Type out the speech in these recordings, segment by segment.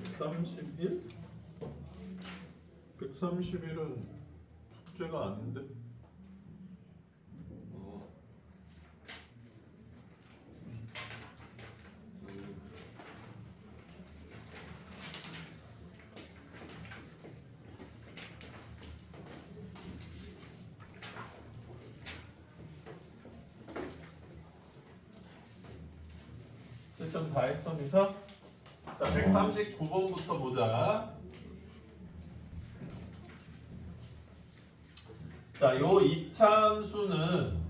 131? 131은 숙제가 아닌데? 일단 다 했어, 미사? 자, 139번부터 보자. 자, 요 이차함수는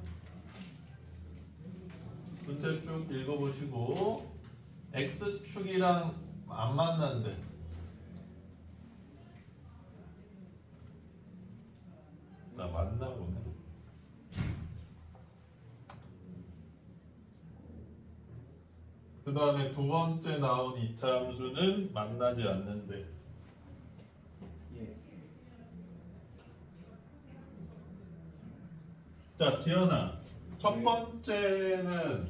문제 쭉 읽어보시고 x축이랑 안 만난대. 나 맞나 보네. 그 다음에 두 번째 나온 이차함수는 만나지 않는데. 예. 자, 지연아, 첫 번째는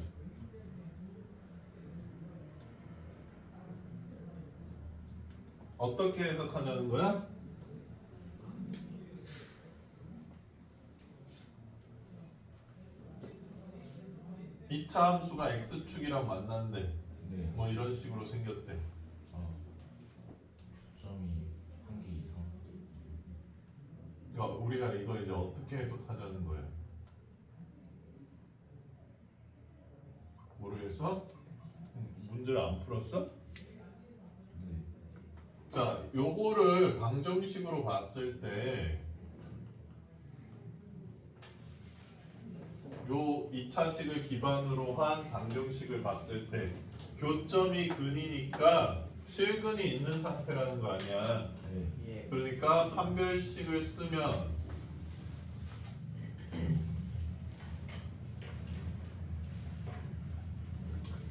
어떻게 해석하자는 거야? 이차 함수가 x축이랑 만났는데 네. 뭐 이런 식으로 생겼대. 점이 한 개 이상. 그러니까 우리가 이거 이제 어떻게 해석하자는 거야? 모르겠어? 문제를 안 풀었어? 네. 자, 요거를 방정식으로 봤을 때 요 2차식을 기반으로 한 방정식을 봤을 때 교점이 근이니까 실근이 있는 상태라는 거 아니야. 네. 예. 그러니까 판별식을 쓰면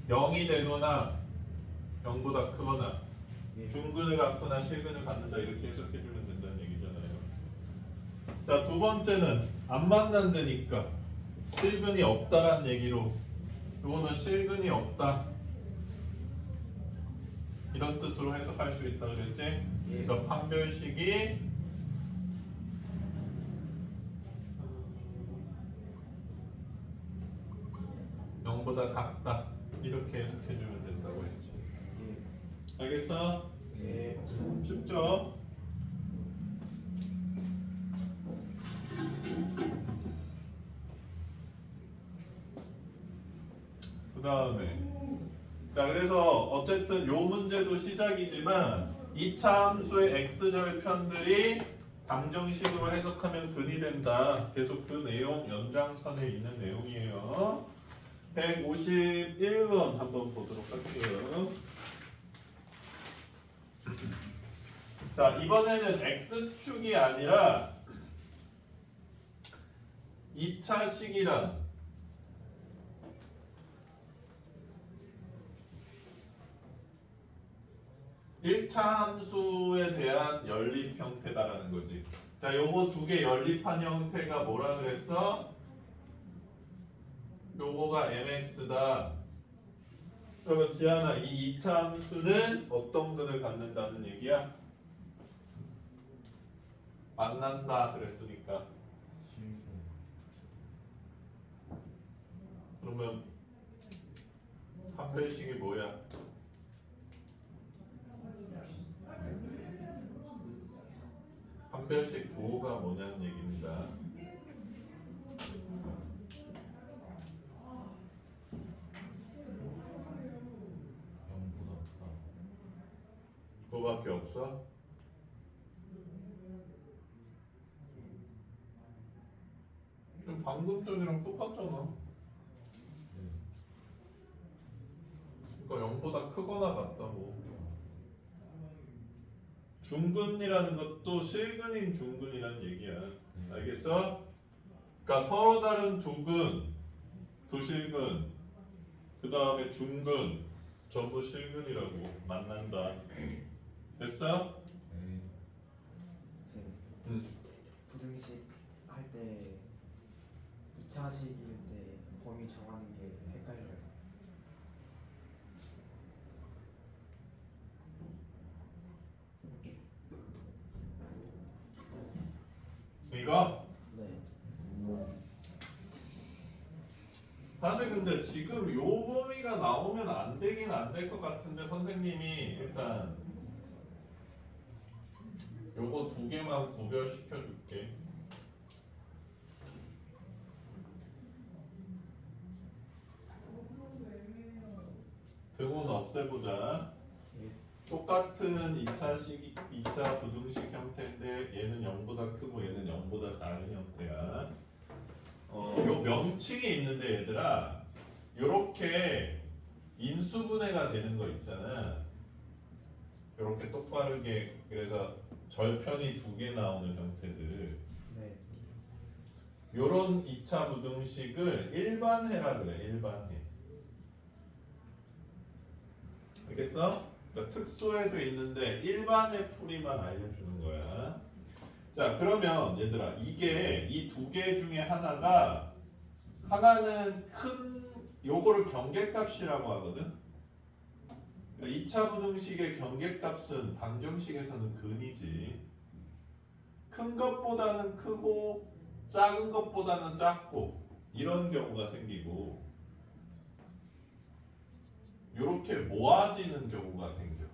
(0이) 되거나 (0보다) 크거나 예. 중근을 갖거나 실근을 갖는다 이렇게 해석해주면 된다는 얘기잖아요. 자, 두 번째는 안 만난다니까 실근이 없다라는 얘기로 이거는 실근이 없다 이런 뜻으로 해석할 수 있다 그랬지? 그러니까 판별식이 (0보다) 작다 이렇게 해석해주면 된다고 했지. 예. 알겠어? 예. 쉽죠? 그 다음에 자, 그래서 어쨌든 요 문제도 시작이지만 2차 함수의 x절편들이 방정식으로 해석하면 근이 된다. 계속 그 내용 연장선에 있는 내용이에요. 151번 한번 보도록 할게요. 자, 이번에는 x축이 아니라 2차식이란 1차 함수에 대한 연립 형태다라는 거지. 자, 요거 두 개 연립한 형태가 뭐라 그랬어? 요거가 mx다. 그러면 지안아, 이 2차 함수는 어떤 근을 갖는다는 얘기야? 만난다 그랬으니까. 실근. 그러면 판별식이 뭐야? 판별식 부호가 뭐냐는 얘기입니다. 영보다 크다. 그거밖에 없어? 그럼 방금 전이랑 똑같잖아. 네. 그러니까 0보다 크거나 같다고. 중근이라는 것도 실근인 중근이라는 얘기야. 알겠어? 그러니까 서로 다른 두 근, 두 실근, 그 다음에 중근 전부 실근이라고 만난다. 됐어? 네. 쌤, 부등식 할 때 2차식일 때 범위 정하는 게 헷갈려요. 이거 네. 사실 근데 지금 요 범위가 나오면 안 되긴 안 될 것 같은데 선생님이 일단 요거 두 개만 구별시켜 줄게. 등호는 없애보자. 예. 똑같은 2차 부등식 형태인데 얘는 0보다 크고 얘는 0보다 작은 형태야. 요 명칭이 있는데 얘들아 요렇게 인수분해가 되는 거 있잖아. 요렇게 똑바르게 그래서 절편이 두 개 나오는 형태들. 네. 요런 2차 부등식을 일반해라 그래. 일반해. 알겠어? 그러니까 특수에도 있는데 일반의 풀이만 알려주는 거야. 자 그러면 얘들아 이게 이 두 개 중에 하나는 큰 요거를 경계값이라고 하거든. 그러니까 2차 부등식의 경계값은 방정식에서는 근이지. 큰 것보다는 크고 작은 것보다는 작고 이런 경우가 생기고 요렇게 모아지는 경우가 생겨.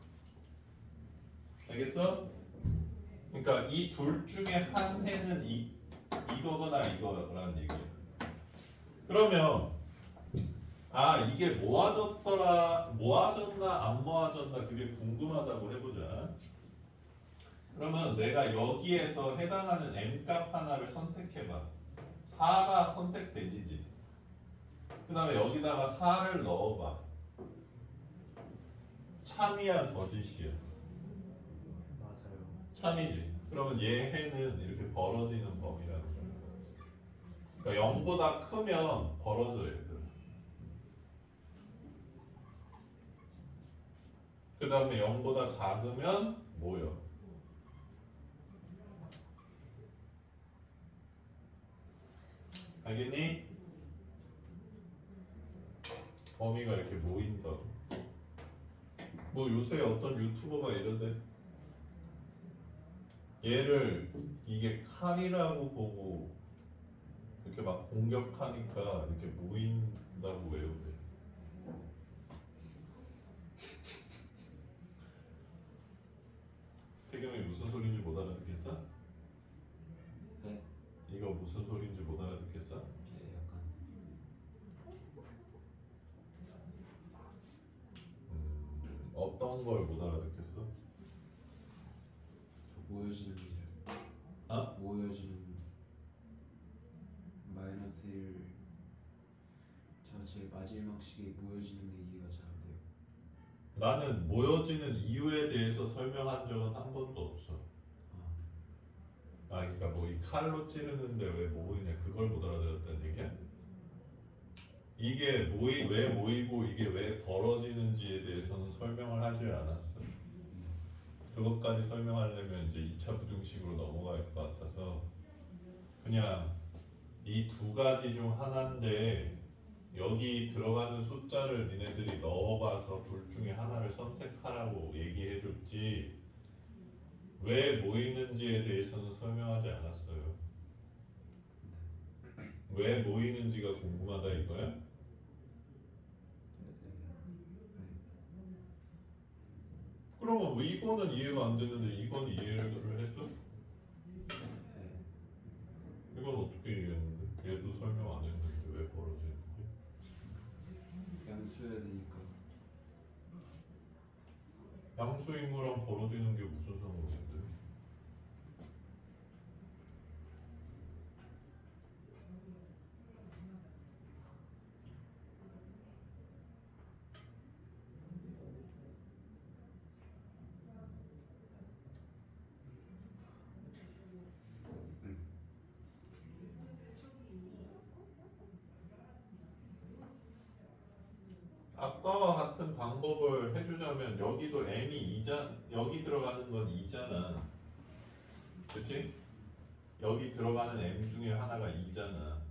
알겠어? 그러니까 이 둘 중에 한 해는 이거거나 이거라는 얘기야. 그러면 이게 모아졌나 안 모아졌나 그게 궁금하다고 해보자. 그러면 내가 여기에서 해당하는 n값 하나를 선택해봐. 4가 선택되지지. 그 다음에 여기다가 4를 넣어봐. 참이야 거짓이야? 맞아요. 참이지. 그러면 얘 해는 이렇게 벌어지는 범위라는 거야. 그러니까 0보다 크면 벌어져 얘들. 그 다음에 0보다 작으면 모여. 알겠니? 범위가 이렇게 모인다. 뭐 요새 어떤 유튜버가 이러대. 얘를 이게 칼이라고 보고 이렇게 막 공격하니까 이렇게 모인다고 외우대. 태경이 무슨 소리인지 못 알아듣겠어? 네? 이거 무슨 소리인지 못 알아듣겠어? 약간 어떤 걸 못 알아듣겠어? 모여지는 게 어? 모여지는 마이너스 1 제 마지막 시기에 모여지는 게 이해가 잘 안 돼요. 나는 모여지는 이유에 대해서 설명한 적은 한 번도 없어. 그러니까 뭐 이 칼로 찌르는데 왜 모이냐 그걸 못 알아들었다는 얘기야? 이게 왜 모이고 이게 왜 벌어지는지에 대해서는 설명을 하지 않았어. 그것까지 설명하려면 이제 2차 부등식으로 넘어갈 것 같아서 그냥 이 두 가지 중 하나인데 여기 들어가는 숫자를 니네들이 넣어봐서 둘 중에 하나를 선택하라고 얘기해줬지 왜 모이는지에 대해서는 설명하지 않았어요. 왜 모이는지가 궁금하다 이거야? 그러면 왜 이거는 이해가 안 되는데 이건 이해를 했어? 이건 어떻게 이해했는데? 얘도 설명 안 했는데 왜 벌어지는지? 양수해야 되니까. 양수인 거랑 벌어지는 게 무슨 상관인데? 아까와 같은 방법을 해주자면 여기도 m이 2자 여기 들어가는 건 2잖아. 그렇지? 여기 들어가는 m 중에 하나가 2잖아.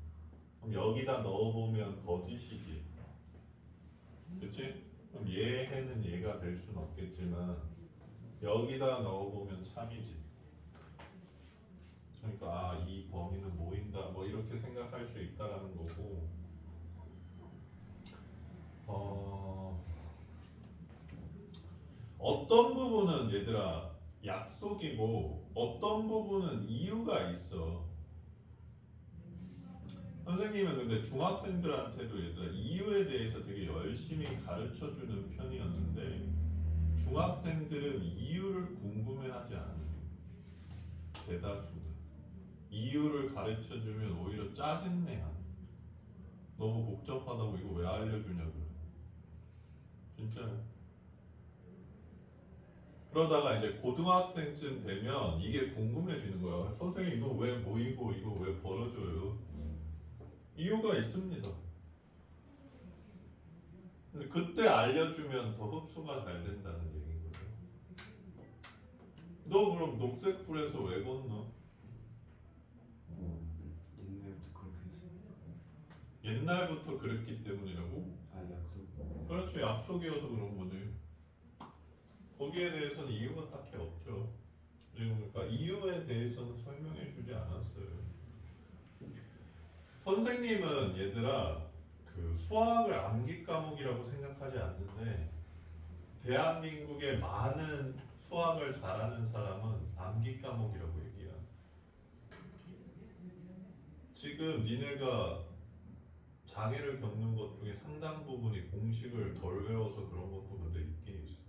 그럼 여기다 넣어보면 거짓이지. 그렇지? 그럼 얘 해는 얘가 될 수는 없겠지만 여기다 넣어보면 참이지. 그러니까 이 범위는 모인다 뭐 이렇게 생각할 수 있다라는 거고 어떤 부분은 얘들아 약속이고 어떤 부분은 이유가 있어. 선생님은 근데 중학생들한테도 얘들아 이유에 대해서 되게 열심히 가르쳐 주는 편이었는데 중학생들은 이유를 궁금해하지 않아요. 대다수가 이유를 가르쳐 주면 오히려 짜증내야. 너무 복잡하다고 이거 왜 알려주냐 그래. 진짜요. 그러다가 이제 고등학생쯤 되면 이게 궁금해지는 거야. 선생님 이거 왜 모이고 이거 왜 벌어져요? 이유가 있습니다. 근데 그때 알려주면 더 흡수가 잘 된다는 얘기인 거죠. 너 그럼 녹색불에서 왜 건너? 옛날부터 그렇게 했어. 옛날부터 그랬기 때문이라고? 약속. 그렇죠. 약속이어서 그런 거지. 거기에 대해서는 이유가 딱히 없죠. 그러니까 이유에 대해서는 설명해 주지 않았어요. 선생님은 얘들아 그 수학을 암기 과목이라고 생각하지 않는데 대한민국의 많은 수학을 잘하는 사람은 암기 과목이라고 얘기해요. 지금 니네가 장애를 겪는 것 중에 상당 부분이 공식을 덜 외워서 그런 것도 근데 있긴 있어요.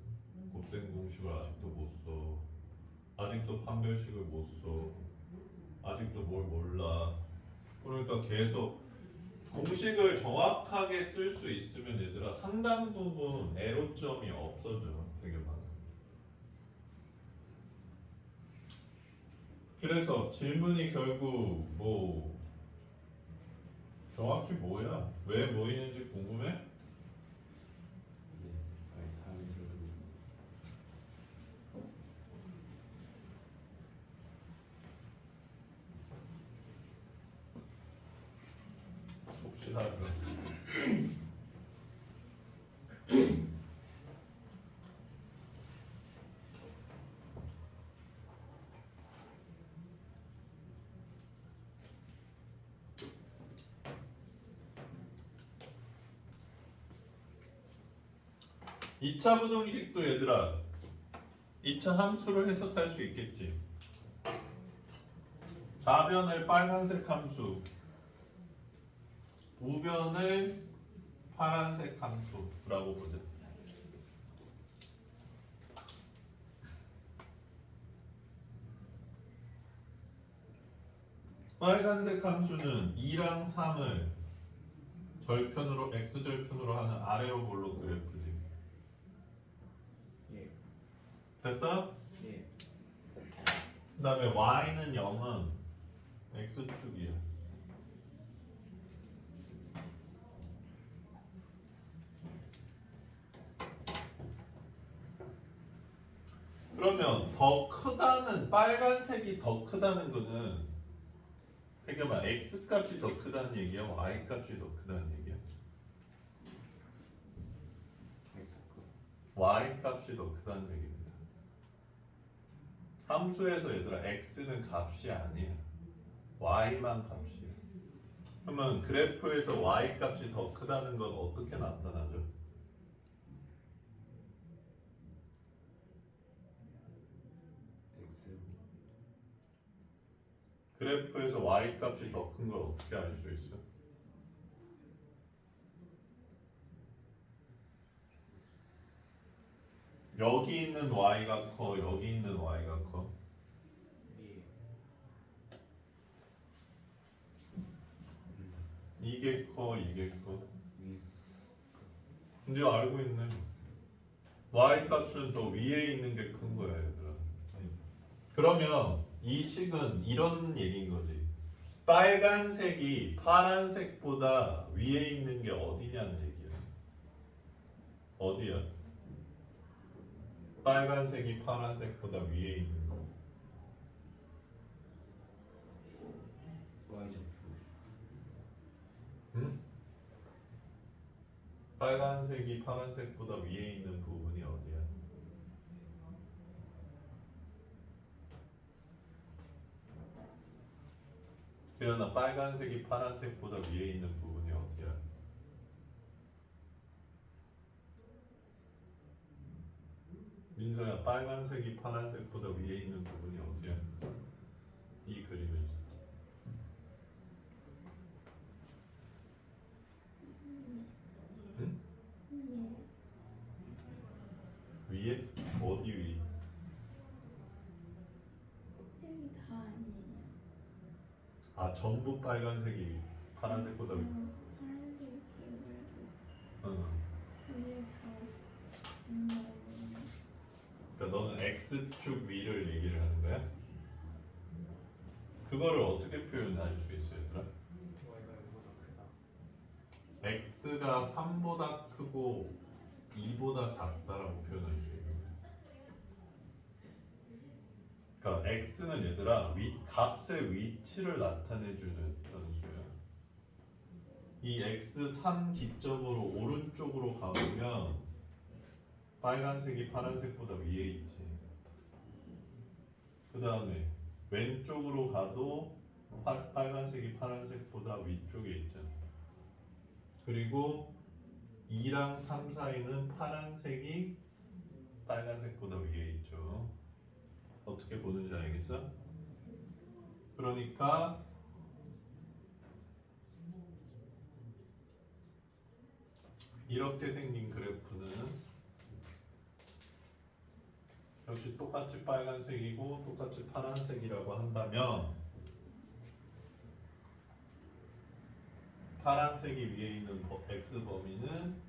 곱셈 공식을 아직도 못 써. 아직도 판별식을 못 써. 아직도 뭘 몰라. 그러니까 계속 공식을 정확하게 쓸 수 있으면 얘들아 상당 부분 애로점이 없어져. 되게 많아. 그래서 질문이 결국 뭐 정확히 뭐야? 왜 모이는지 궁금해? 다음에 들어도. 봅시다 그럼. 이차 부등식도 얘들아 2차 함수를 해석할 수 있겠지. 좌변을 빨간색 함수, 우변을 파란색 함수라고 보자. 빨간색 함수는 2랑 3을 절편으로 x절편으로 하는 아래로 볼록 그래프지. 예. 됐어? 예. 그 다음에 y는 0은 x축이야. 그러면 더 크다는 빨간색이 더 크다는 거는 그러니까 x 값이 더 크다는 얘기야, y 값이 더 크다는 얘기야. y 값이 더 크다는 얘기입니다. 함수에서 얘들아 x는 값이 아니야. y만 값이야. 그러면 그래프에서 y 값이 더 크다는 건 어떻게 나타나죠? X. 그래프에서 y 값이 더 큰 걸 어떻게 알 수 있어? 여기 있는 y가 커, 여기 있는 y가 커. 예. 이게 커, 이게 커. 위. 근데 알고 있네. y 값은 더 위에 있는 게 큰 거야, 얘들아. 그러면 이 식은 이런 얘기인 거지. 빨간색이 파란색보다 위에 있는 게 어디냐는 얘기야. 어디야? 빨간색이 파란색보다 위에 있는 거. Y좌표. 응? 빨간색이 파란색보다 위에 있는 부분이 어디야? 재현아, 빨간색이 파란색보다 위에 있는 부분이 어디야? 민서야, 빨간색이 파란색보다 위에 있는 부분이 어디야? 이 그림에서. 응? 위에? 어디 위? 여기 다 아니에요. 아, 전부 빨간색이 파란색보다 위. 파란색 개불고 응. 위에 다 있는. 그러니까 너는 X축 위를 얘기를 하는 거야? 그거를 어떻게 표현할 수 있어요, 얘들아? Y가 0보다 크다. X가 3보다 크고 2보다 작다라고 표현할 수 있는 거예요. 그러니까 X는 얘들아 값의 위치를 나타내주는 변수야. 이 X3 기점으로 오른쪽으로 가보면 빨간색이 파란색보다 위에 있지. 그 다음에 왼쪽으로 가도 빨간색이 파란색보다 위쪽에 있잖아. 그리고 2랑 3 사이는 파란색이 빨간색보다 위에 있죠. 어떻게 보는지 알겠어? 그러니까 이렇게 생긴 그래프는 역시 똑같이 빨간색이고 똑같이 파란색이라고 한다면 파란색이 위에 있는 x 범위는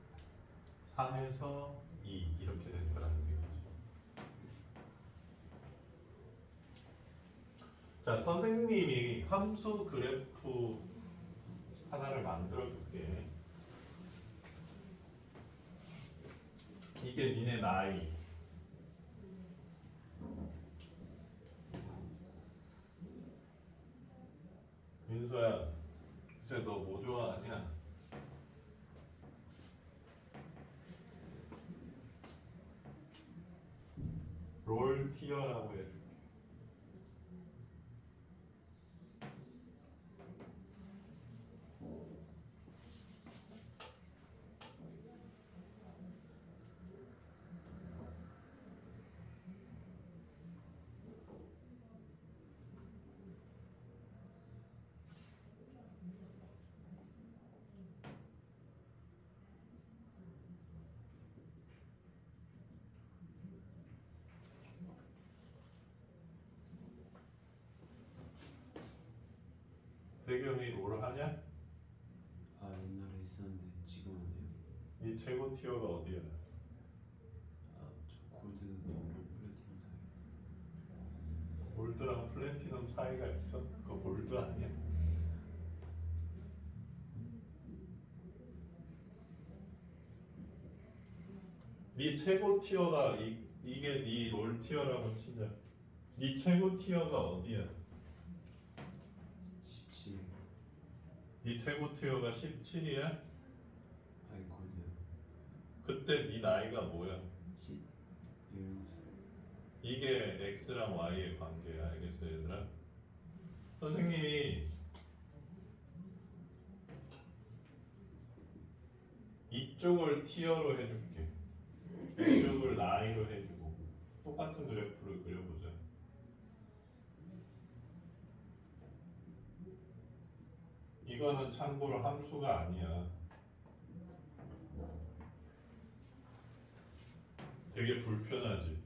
3에서 2 이렇게 될 거라는 얘기지. 자, 선생님이 함수 그래프 하나를 만들어 줄게. 이게 니네 나이. 민서야, 이제 너 뭐 좋아하냐? 롤 티어라고 해줄게. 대겸이 롤 하냐? 아 옛날에 있었는데 지금 안 해요. 네 최고 티어가 어디야? 아저 골드랑 플래티넘 사이. 골드랑 플래티넘 차이가 있어? 그거 골드 아니야? 네 최고 티어가 이게 네 롤 티어라고 치자. 네 최고 티어가 어디야? 17. 네 최고 티어가 17이야? 아이 골드. 그때 네 나이가 뭐야? 17살. 이게 X랑 Y의 관계야. 알겠어 얘들아? 선생님이 이쪽을 티어로 해줄게. 이쪽을 나이로 해주고 똑같은 그래프를 그려보자. 이거는 참고로 함수가 아니야. 되게 불편하지.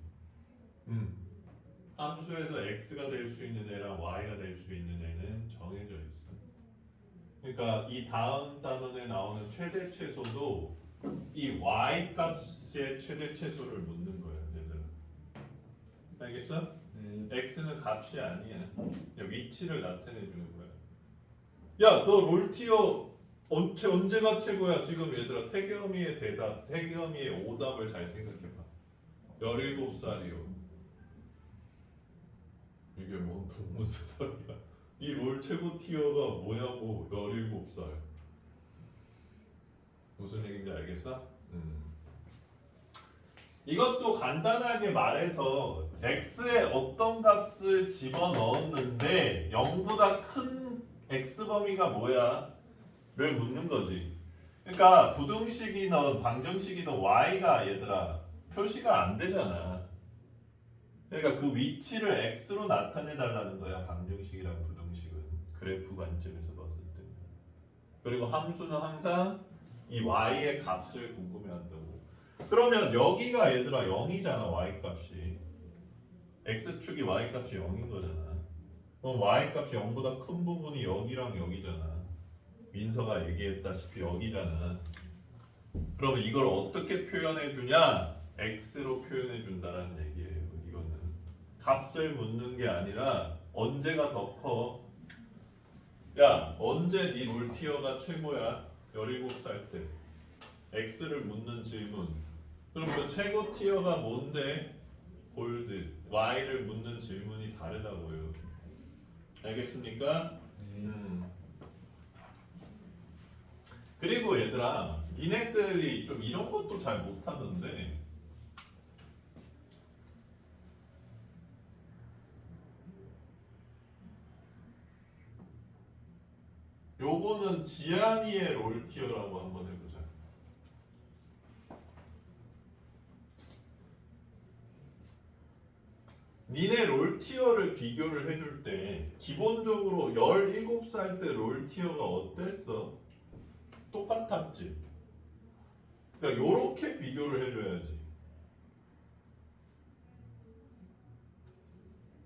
함수에서 x가 될 수 있는 애랑 y가 될 수 있는 애는 정해져 있어. 그러니까 이 다음 단원에 나오는 최대 최소도 이 y 값의 최대 최소를 묻는 거야, 얘들아. 알겠어? 네. x는 값이 아니야. 그냥 위치를 나타내 주는 거야. 야, 너 롤티어 언제가 최고야? 지금 얘들아 태겸이의 대답, 태겸이의 오답을 잘 생각해봐. 17살이요. 이게 뭔 동문서답이야. 네 롤 최고 티어가 뭐냐고. 17살. 무슨 얘기인지 알겠어? 이것도 간단하게 말해서 x에 어떤 값을 집어넣었는데 0보다 큰 x 범위가 뭐야? 를 묻는 거지. 그러니까 부등식이든 방정식이든 y가 얘들아 표시가 안 되잖아. 그러니까 그 위치를 x로 나타내 달라는 거야. 방정식이랑 부등식은 그래프 관점에서 봤을 때. 그리고 함수는 항상 이 y의 값을 궁금해한다고. 그러면 여기가 얘들아 0이잖아. y 값이 x축이 y 값이 0인 거잖아. 그럼 y 값이 0보다 큰 부분이 여기랑 여기잖아. 민서가 얘기했다시피 여기잖아. 그러면 이걸 어떻게 표현해 주냐? x로 표현해 준다는 얘기예요. 이거는 값을 묻는 게 아니라 언제가 더 커? 야, 언제 네 롤티어가 최고야? 17살 때 x를 묻는 질문. 그럼 그 최고 티어가 뭔데? 골드. y를 묻는 질문이 다르다고요. 알겠습니까? 그리고 얘들아, 니네들이 좀 이런 것도 잘 못하던데. 요거는 지안이의 롤티어라고 한번 해보자. 니네 롤티어를 비교를 해줄 때 기본적으로 17살 때 롤티어가 어땠어? 똑같았지. 그러니까 요렇게 비교를 해줘야지.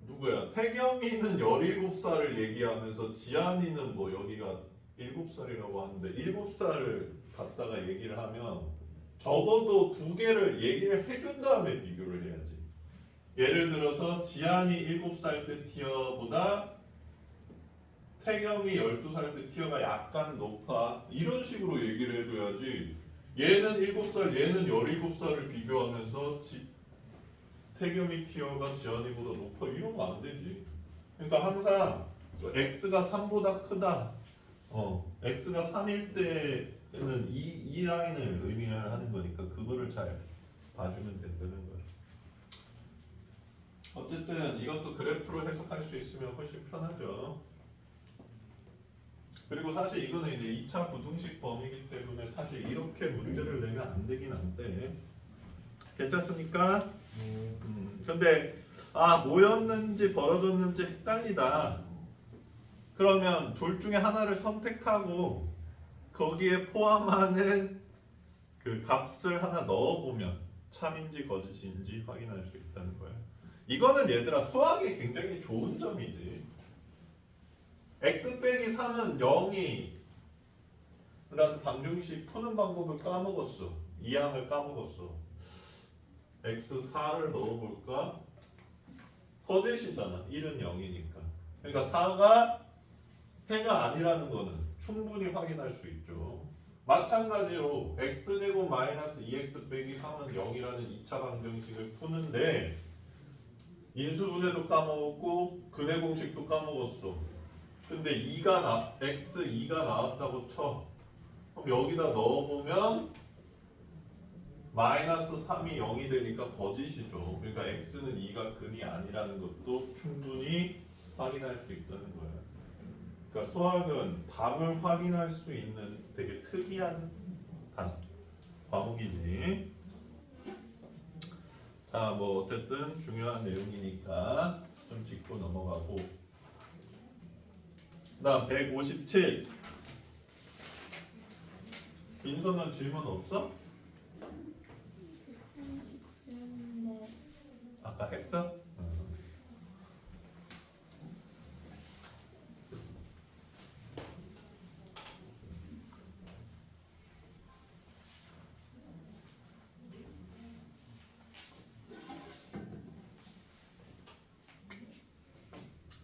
누구야? 태경이는 17살을 얘기하면서 지안이는 뭐 여기가 7살이라고 하는데 7살을 갖다가 얘기를 하면 적어도 두 개를 얘기를 해준 다음에 비교를 해야지. 예를 들어서 지안이 7살 때 티어보다 태경이 12살 때 티어가 약간 높아. 이런 식으로 얘기를 해줘야지. 얘는 7살, 얘는 17살을 비교하면서 태경이 티어가 지안이보다 높아. 이러면 안 되지. 그러니까 항상 x가 3보다 크다. x가 3일 때는 이 라인을 의미하는 거니까 그거를 잘 봐주면 된다는 거야. 어쨌든 이것도 그래프로 해석할 수 있으면 훨씬 편하죠. 그리고 사실 이거는 이제 2차 부등식 범위이기 때문에 사실 이렇게 문제를 내면 안 되긴 한데 괜찮습니까? 근데 뭐였는지 벌어졌는지 헷갈리다. 그러면 둘 중에 하나를 선택하고 거기에 포함하는 그 값을 하나 넣어보면 참인지 거짓인지 확인할 수 있다는 거예요. 이거는 얘들아 수학에 굉장히 좋은 점이지. x 빼기 3은 0이 라는 방정식 푸는 방법을 까먹었어. 이 항을 까먹었어. x4를 넣어볼까? 거짓이잖아. 1은 0이니까. 그러니까 4가 해가 아니라는 거는 충분히 확인할 수 있죠. 마찬가지로 x제곱 마이너스 2x 빼기 3은 0이라는 2차 방정식을 푸는데 인수분해도 까먹었고 근해 공식도 까먹었어. 근데 x2가 나왔다고 쳐. 그럼 여기다 넣어보면 마이너스 3이 0이 되니까 거짓이죠. 그러니까 x는 2가 근이 아니라는 것도 충분히 확인할 수 있다는 거예요. 그러니까 수학은 답을 확인할 수 있는 되게 특이한 과목이지. 자, 뭐 어쨌든 중요한 내용이니까 좀 짚고 넘어가고. 그다음 157. 민서는 질문 없어? 139였는데 아까 했어?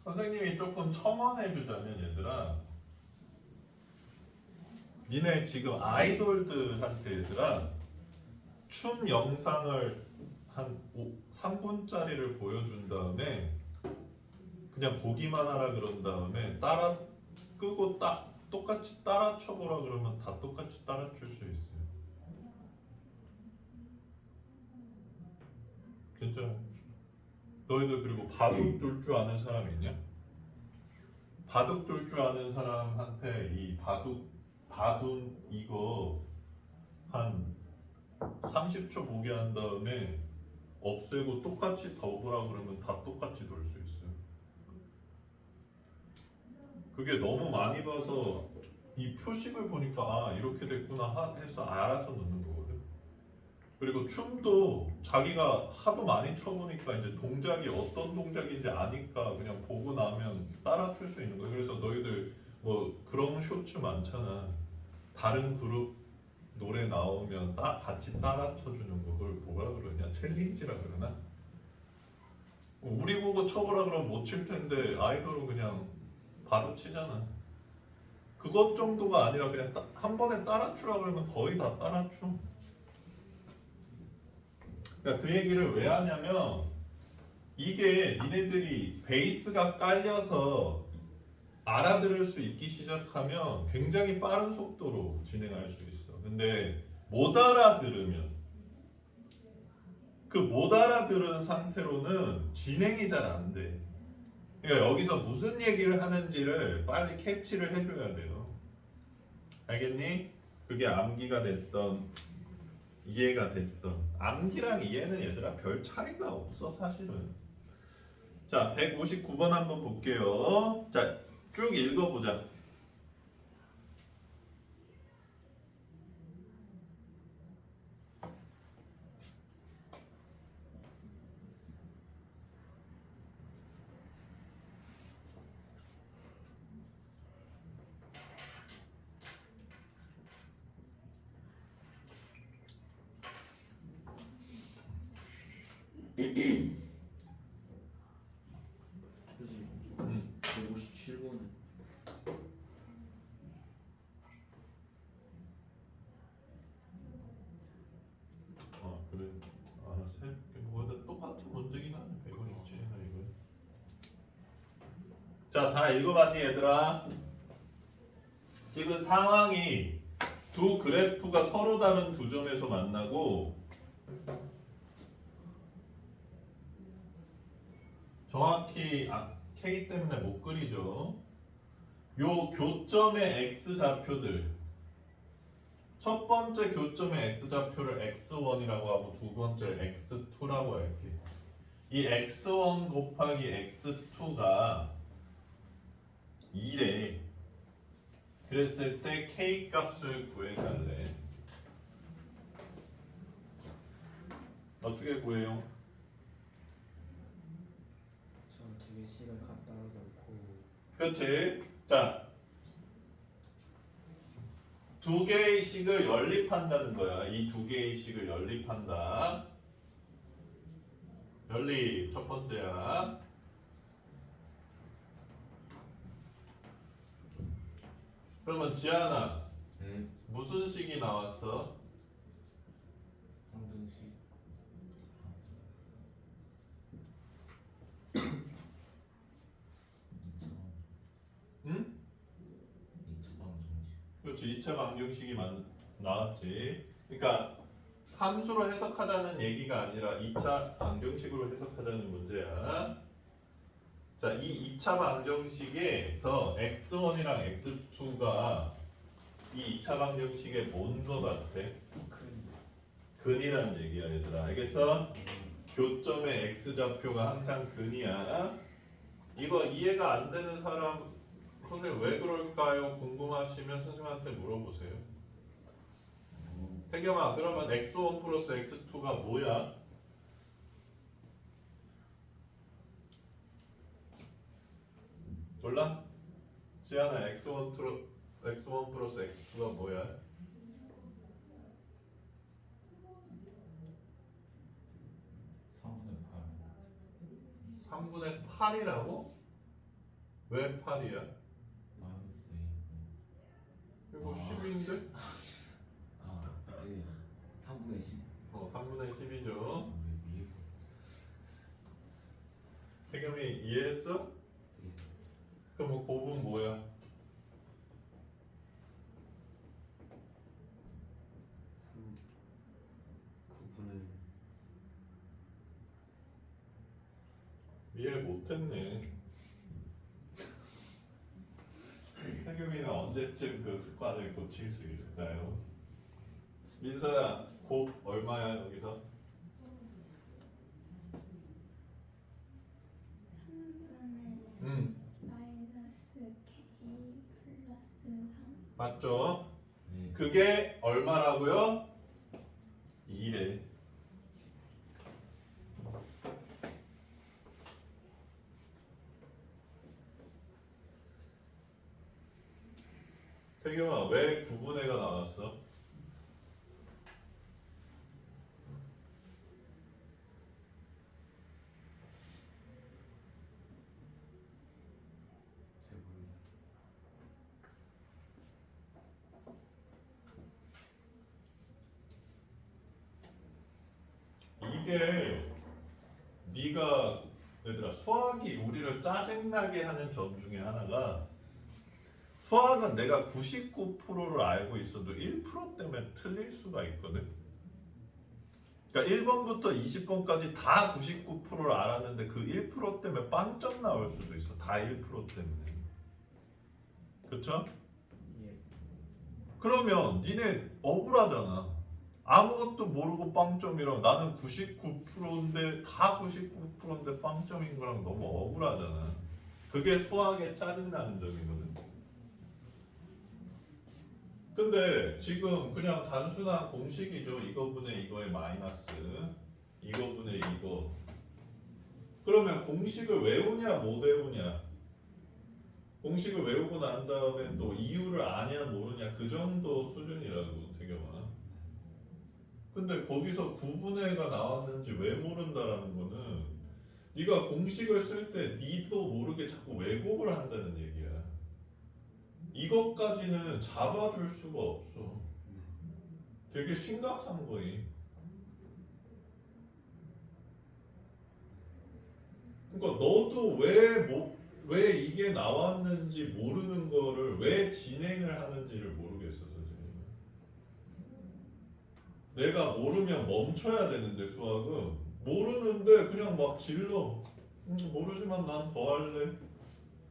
선생님이 조금 첨언해 주자면 얘들아, 니네 지금 아이돌들한테 얘들아 춤 영상을 한 3분짜리를 보여준 다음에 그냥 보기만 하라 그런 다음에 따라 끄고 똑같이 따라 쳐보라 그러면 다 똑같이 따라 출 수 있어요. 괜찮아. 너희들 그리고 바둑 둘 줄 아는 사람 있냐? 바둑 둘 줄 아는 사람한테 이 바둑 이거 한 30초 보게 한 다음에 없애고 똑같이 더 보라 그러면 다 똑같이 돌 수 있어요. 그게 너무 많이 봐서 이 표식을 보니까 아 이렇게 됐구나 해서 알아서 넣는 거거든. 그리고 춤도 자기가 하도 많이 쳐보니까 이제 동작이 어떤 동작인지 아니까 그냥 보고 나면 따라 출 수 있는 거예요. 그래서 너희들 뭐 그런 쇼츠 많잖아. 다른 그룹 노래 나오면 같이 따라 쳐주는 거. 그걸 뭐라 그러냐? 챌린지라 그러나? 우리 보고 쳐보라 그러면 못 칠 텐데 아이돌은 그냥 바로 치잖아. 그것 정도가 아니라 그냥 한 번에 따라 추라 그러면 거의 다 따라 춰. 그러니까 그 얘기를 왜 하냐면 이게 니네들이 베이스가 깔려서 알아들을 수 있기 시작하면 굉장히 빠른 속도로 진행할 수 있어. 근데 못 알아들으면 그 못 알아들은 상태로는 진행이 잘 안 돼. 그러니까 여기서 무슨 얘기를 하는지를 빨리 캐치를 해줘야 돼요. 알겠니? 그게 암기가 됐던 이해가 됐던 암기랑 이해는 얘들아 별 차이가 없어 사실은. 자 159번 한번 볼게요. 자 쭉 읽어보자. 그지? 157번은 그래 알았어 해볼게. 뭐 똑같은 문제긴 하네. 100원 있지 이거. 자 다 읽어봤니 얘들아? 지금 상황이 두 그래프가 서로 다른 두 점에서 만나고 정확히 K 때문에 못 그리죠. 요 교점의 X 좌표들 첫 번째 교점의 X 좌표를 X1이라고 하고 두 번째를 X2라고 할게. 이 X1 곱하기 X2가 2래. 그랬을 때 K 값을 구해달래. 어떻게 구해요? 저 두 개씩을 갖다 놓고 그렇지. 자, 두 개의 식을 연립한다는 거야. 이 두 개의 식을 연립한다. 연립 첫 번째야. 그러면 지안아 네. 무슨 식이 나왔어? 방정식 응? 2차 방정식 그렇지. 2차 방정식이 나왔지. 그러니까 함수로 해석하자는 얘기가 아니라 2차 방정식으로 해석하자는 문제야. 자, 이 2차 방정식에서 x1이랑 x2가 이 2차 방정식의 뭔 거 같아? 큰 근이란 얘기야 얘들아. 알겠어? 교점의 x좌표가 항상 근이야. 이거 이해가 안 되는 사람 선생님 왜 그럴까요? 궁금하시면 선생님한테 물어보세요. 태겸아 그러면 x1 플러스 x2가 뭐야? 몰라? 지안아 x1 플러스 x2가 뭐야? 3분의 8 3분의 8이라고? 왜 8이야? 마이너스 이거 10인데? 예 3분의 10 3분의 10이죠. 왜 위에 태겸이 이해했어? 그럼 뭐 곱은 뭐야? 9분의 이해 못했네. 태규민은 언제쯤 그 습관을 고칠 수 있을까요? 민서야, 곱 얼마야 여기서? 3분의 마이너스 K 플러스 3. 맞죠? 네. 그게 얼마라고요? 2래. 태경아, 왜 9분의가 나왔어? 잘 모르겠어요. 이게 네가 얘들아 수학이 우리를 짜증나게 하는 점 중에 하나가 수학은 내가 99%를 알고 있어도 1% 때문에 틀릴 수가 있거든. 그러니까 1번부터 20번까지 다 99%를 알았는데 그 1% 때문에 빵점 나올 수도 있어. 다 1% 때문에. 그쵸? 예. 그러면 니네 억울하잖아. 아무것도 모르고 빵점이랑 나는 99%인데 다 99%인데 빵점인 거랑 너무 억울하잖아. 그게 수학의 짜증나는 점이거든. 근데 지금 그냥 단순한 공식이죠. 이거분의 이거의 마이너스 이거분의 이거. 그러면 공식을 외우냐 못 외우냐? 공식을 외우고 난 다음에 또 이유를 아냐 모르냐 그 정도 수준이라고 태경아. 근데 거기서 구분해가 나왔는지 왜 모른다라는 거는 네가 공식을 쓸 때 니도 모르게 자꾸 왜곡을 한다는 얘기야. 이것까지는 잡아줄 수가 없어. 되게 심각한 거임. 그러니까 너도 왜 이게 나왔는지 모르는 거를 왜 진행을 하는지를 모르겠어 선생님. 내가 모르면 멈춰야 되는데 수학은 모르는데 그냥 막 질러. 모르지만 난 더 할래.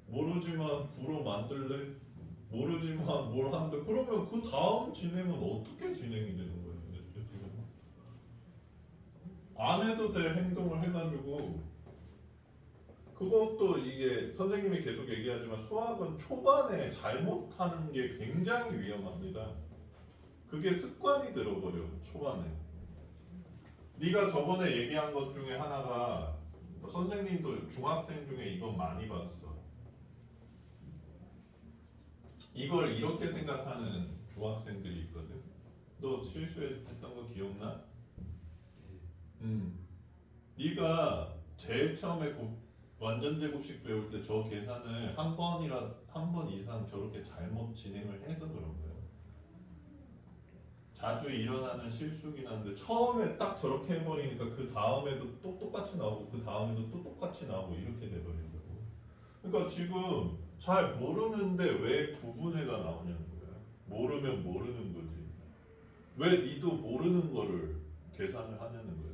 모르지만 구로 만들래. 모르지만 뭘 한대. 그러면 그 다음 진행은 어떻게 진행이 되는 거예요? 도대체 지금? 안 해도 될 행동을 해가지고 그것도 이게 선생님이 계속 얘기하지만 수학은 초반에 잘못하는 게 굉장히 위험합니다. 그게 습관이 들어버려 초반에. 네가 저번에 얘기한 것 중에 하나가 선생님도 중학생 중에 이건 많이 봤어. 이걸 이렇게 생각하는 중학생들이 있거든. 너 실수했던 거 기억나? 네가 제일 처음에 완전 제곱식 배울 때 저 계산을 한 번 이상 저렇게 잘못 진행을 해서 그런 거예요. 자주 일어나는 실수긴 한데 처음에 딱 저렇게 해버리니까 그 다음에도 또 똑같이 나오고 그 다음에도 또 똑같이 나오고 이렇게 돼버린다고. 그러니까 지금 잘 모르는데 왜 구분해가 나오냐는 거야. 모르면 모르는 거지. 왜 니도 모르는 거를 계산을 하냐는 거야.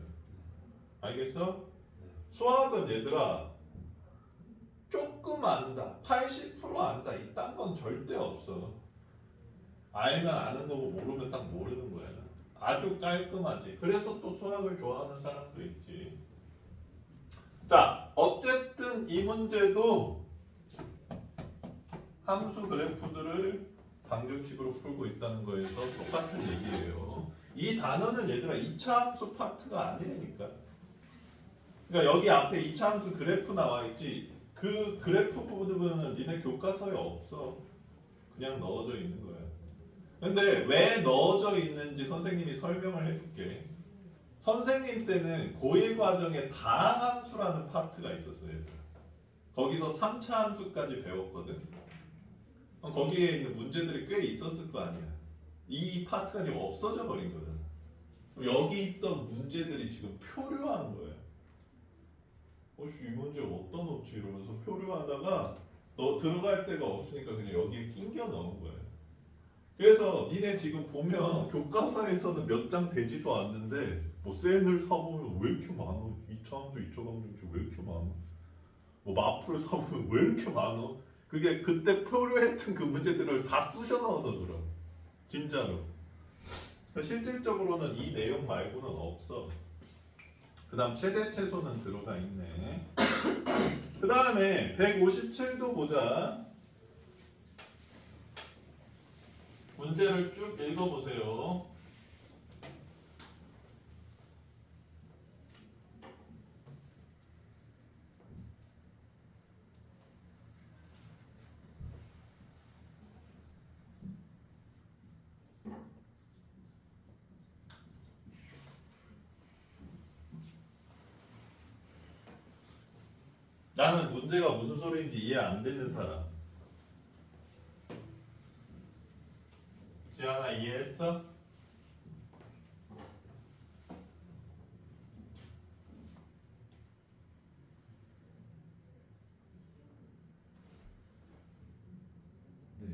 알겠어? 수학은 얘들아 조금 안다, 80% 안다 이딴 건 절대 없어. 알면 아는 거고 모르면 딱 모르는 거야. 아주 깔끔하지. 그래서 또 수학을 좋아하는 사람도 있지. 자, 어쨌든 이 문제도 함수 그래프들을 방정식으로 풀고 있다는 거에서 똑같은 얘기예요. 이 단어는 얘들아 2차 함수 파트가 아니니까. 그러니까 여기 앞에 2차 함수 그래프 나와 있지. 그 그래프 부분은 니네 교과서에 없어. 그냥 넣어져 있는 거야. 근데 왜 넣어져 있는지 선생님이 설명을 해줄게. 선생님 때는 고1 과정에 다항함수라는 파트가 있었어요. 얘들아. 거기서 3차 함수까지 배웠거든. 거기에 있는 문제들이 꽤 있었을 거 아니야. 이 파트가 지금 없어져 버린 거잖아. 여기 있던 문제들이 지금 표류한 거야. 이 문제 어디다 넣지 이러면서 표류하다가 너 들어갈 데가 없으니까 그냥 여기에 끼겨 넣은 거야. 그래서 니네 지금 보면 교과서에서는 몇 장 되지도 않는데 뭐 셀을 사보면 왜 이렇게 많어? 2차 함수, 2차 방정식 왜 이렇게 많어? 뭐 마프를 사보면 왜 이렇게 많어? 그게 그때 표류했던 그 문제들을 다 쑤셔 넣어서 그럼 진짜로. 실질적으로는 이 내용 말고는 없어. 그 다음 최대 최소는 들어가 있네. 그 다음에 157도 보자. 문제를 쭉 읽어보세요. 나는 문제가 무슨 소리인지 이해 안 되는 사람. 지안아 이해했어? 네.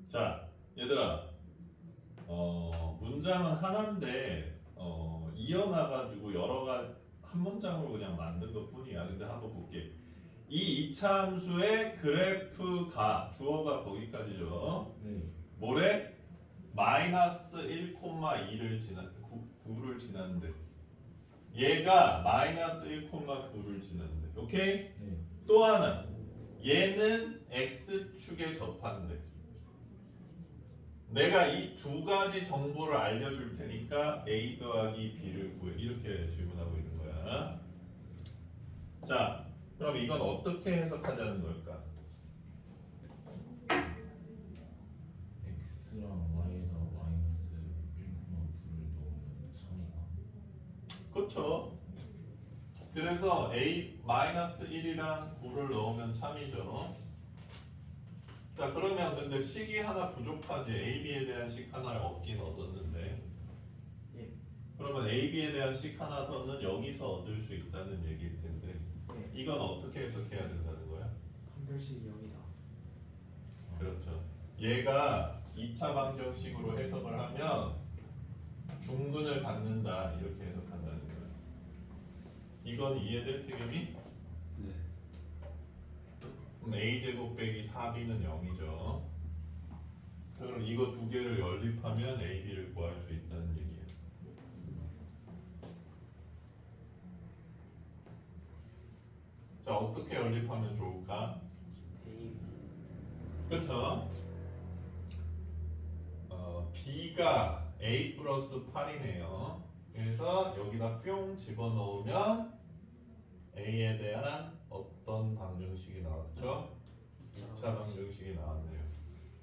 자, 얘들아. 문장은 하나인데 이어나가지고 여러 가지 한 문장으로 그냥 만든 것 뿐이야. 근데 한번 볼게. 이 이차함수의 그래프가 주어가 거기까지죠. 네. 뭐래? 마이너스 1,2를 지난 9를 지났는데 얘가 마이너스 1,9를 지났는데 오케이? 네. 또 하나 얘는 x축에 접한대. 내가 이 두 가지 정보를 알려줄 테니까 a 더하기 b를 구해. 이렇게 질문하고 있는 거야. 자, 그럼 이건 어떻게 해석하자는 걸까? x랑 y에다 마이너스 1,9를 넣으면 3이가. 그렇죠. 그래서 a 마이너스 1이랑 9를 넣으면 참이죠. 자, 그러면 근데 식이 하나 부족하지. a, b에 대한 식 하나를 얻긴 얻었는데 예. 그러면 a, b에 대한 식 하나 더는 여기서 얻을 수 있다는 얘기일 텐데 예. 이건 어떻게 해석해야 된다는 거야? 판별식 0이다. 그렇죠. 얘가 2차 방정식으로 해석을 하면 중근을 갖는다 이렇게 해석한다는 거예요. 이건 이해될 태경이? 네. 그럼 a제곱 빼기 4b는 0이죠. 그럼 이거 두 개를 연립하면 a, b를 구할 수 있다는 얘기예요. 자, 어떻게 연립하면 좋을까? A 그쵸? b가 a 플러스 8이네요. 그래서 여기다 뿅 집어넣으면 a에 대한 어떤 방정식이 나왔죠? 2차 방정식이 나왔네요.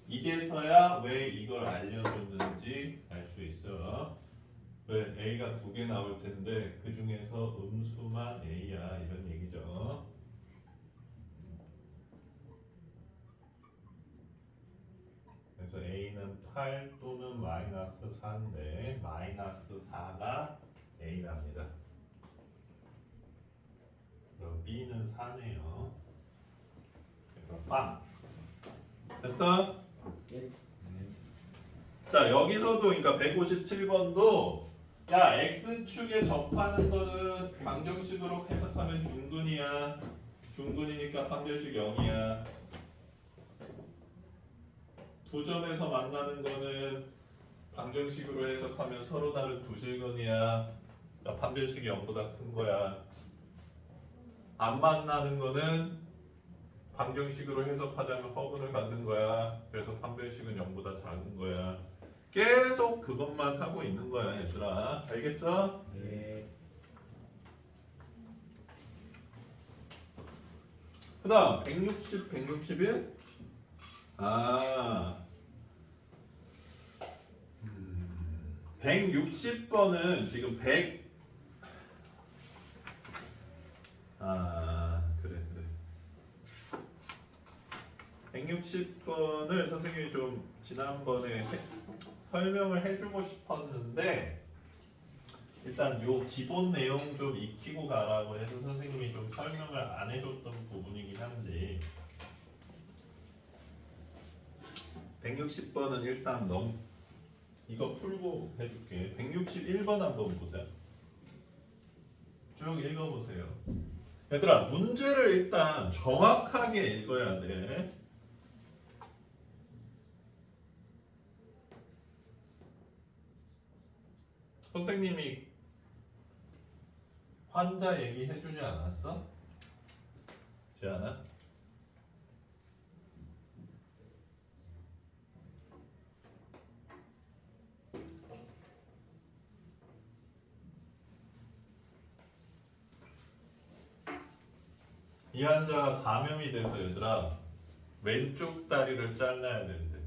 이제서야 왜 이걸 알려줬는지 알 수 있어. 왜 a가 두 개 나올 텐데 그 중에서 음수만 a야 이런 얘기죠. 그래서 a는 8 또는 마이너스 4인데 마이너스 4가 a랍니다. 그럼 b는 4네요. 그래서 빵. 됐어? 예. 자, 여기서도 그러니까 157번도 야 x축에 접하는 거는 방정식으로 해석하면 중근이야. 중근이니까 판별식 0이야. 두 점에서 만나는 거는 방정식으로 해석하면 서로 다른 부실근이야. 자, 판별식이 0보다 큰 거야. 안 만나는 거는 방정식으로 해석하자면 허근을 갖는 거야. 그래서 판별식은 0보다 작은 거야. 계속 그것만 하고 있는 거야, 얘들아. 알겠어? 예. 그 다음 160, 161? 아 160번은 지금 100 그래 160번을 선생님이 좀 지난번에 설명을 해주고 싶었는데 일단 요 기본 내용 좀 익히고 가라고 해서 선생님이 좀 설명을 안 해줬던 부분이긴 한데 160번은 일단 이거 풀고 해줄게. 161번 한번 보자. 쭉 읽어보세요. 얘들아, 문제를 일단 정확하게 읽어야 돼. 선생님이 환자 얘기 해주지 않았어? 지안아? 이 환자가 감염이 돼서 얘들아 왼쪽 다리를 잘라야 된대.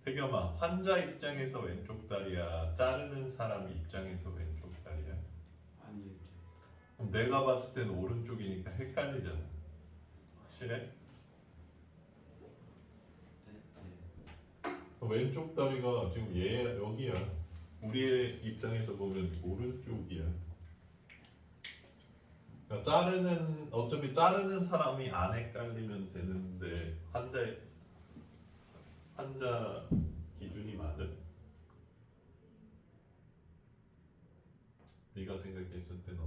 태겸아, 환자 입장에서 왼쪽 다리야? 자르는 사람 입장에서 왼쪽 다리야? 아니요. 그럼 내가 봤을 때는 오른쪽이니까 헷갈리잖아. 확실해? 네. 왼쪽 다리가 지금 얘 여기야. 우리의 입장에서 보면 오른쪽이야. 그러니까 어차피 자르는 사람이 안 헷갈리면 되는데 환자 기준이 맞아? 네가 생각했을 때는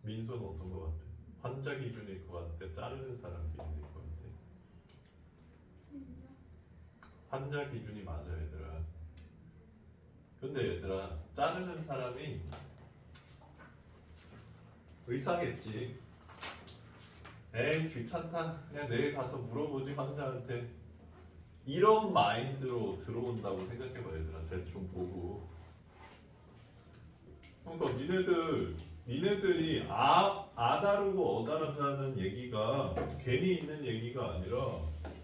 민서는 어떤 거 같아? 환자 기준일 것 같아? 자르는 사람 기준일 것 같아? 환자 기준이 맞아 얘들아. 근데 얘들아 자르는 사람이 의사겠지. 에이 귀찮다. 그냥 내일 가서 물어보지 환자한테. 이런 마인드로 들어온다고 생각해봐 얘들아. 대충 보고. 그러니까 니네들이 아 다르고 어 다르다는 얘기가 괜히 있는 얘기가 아니라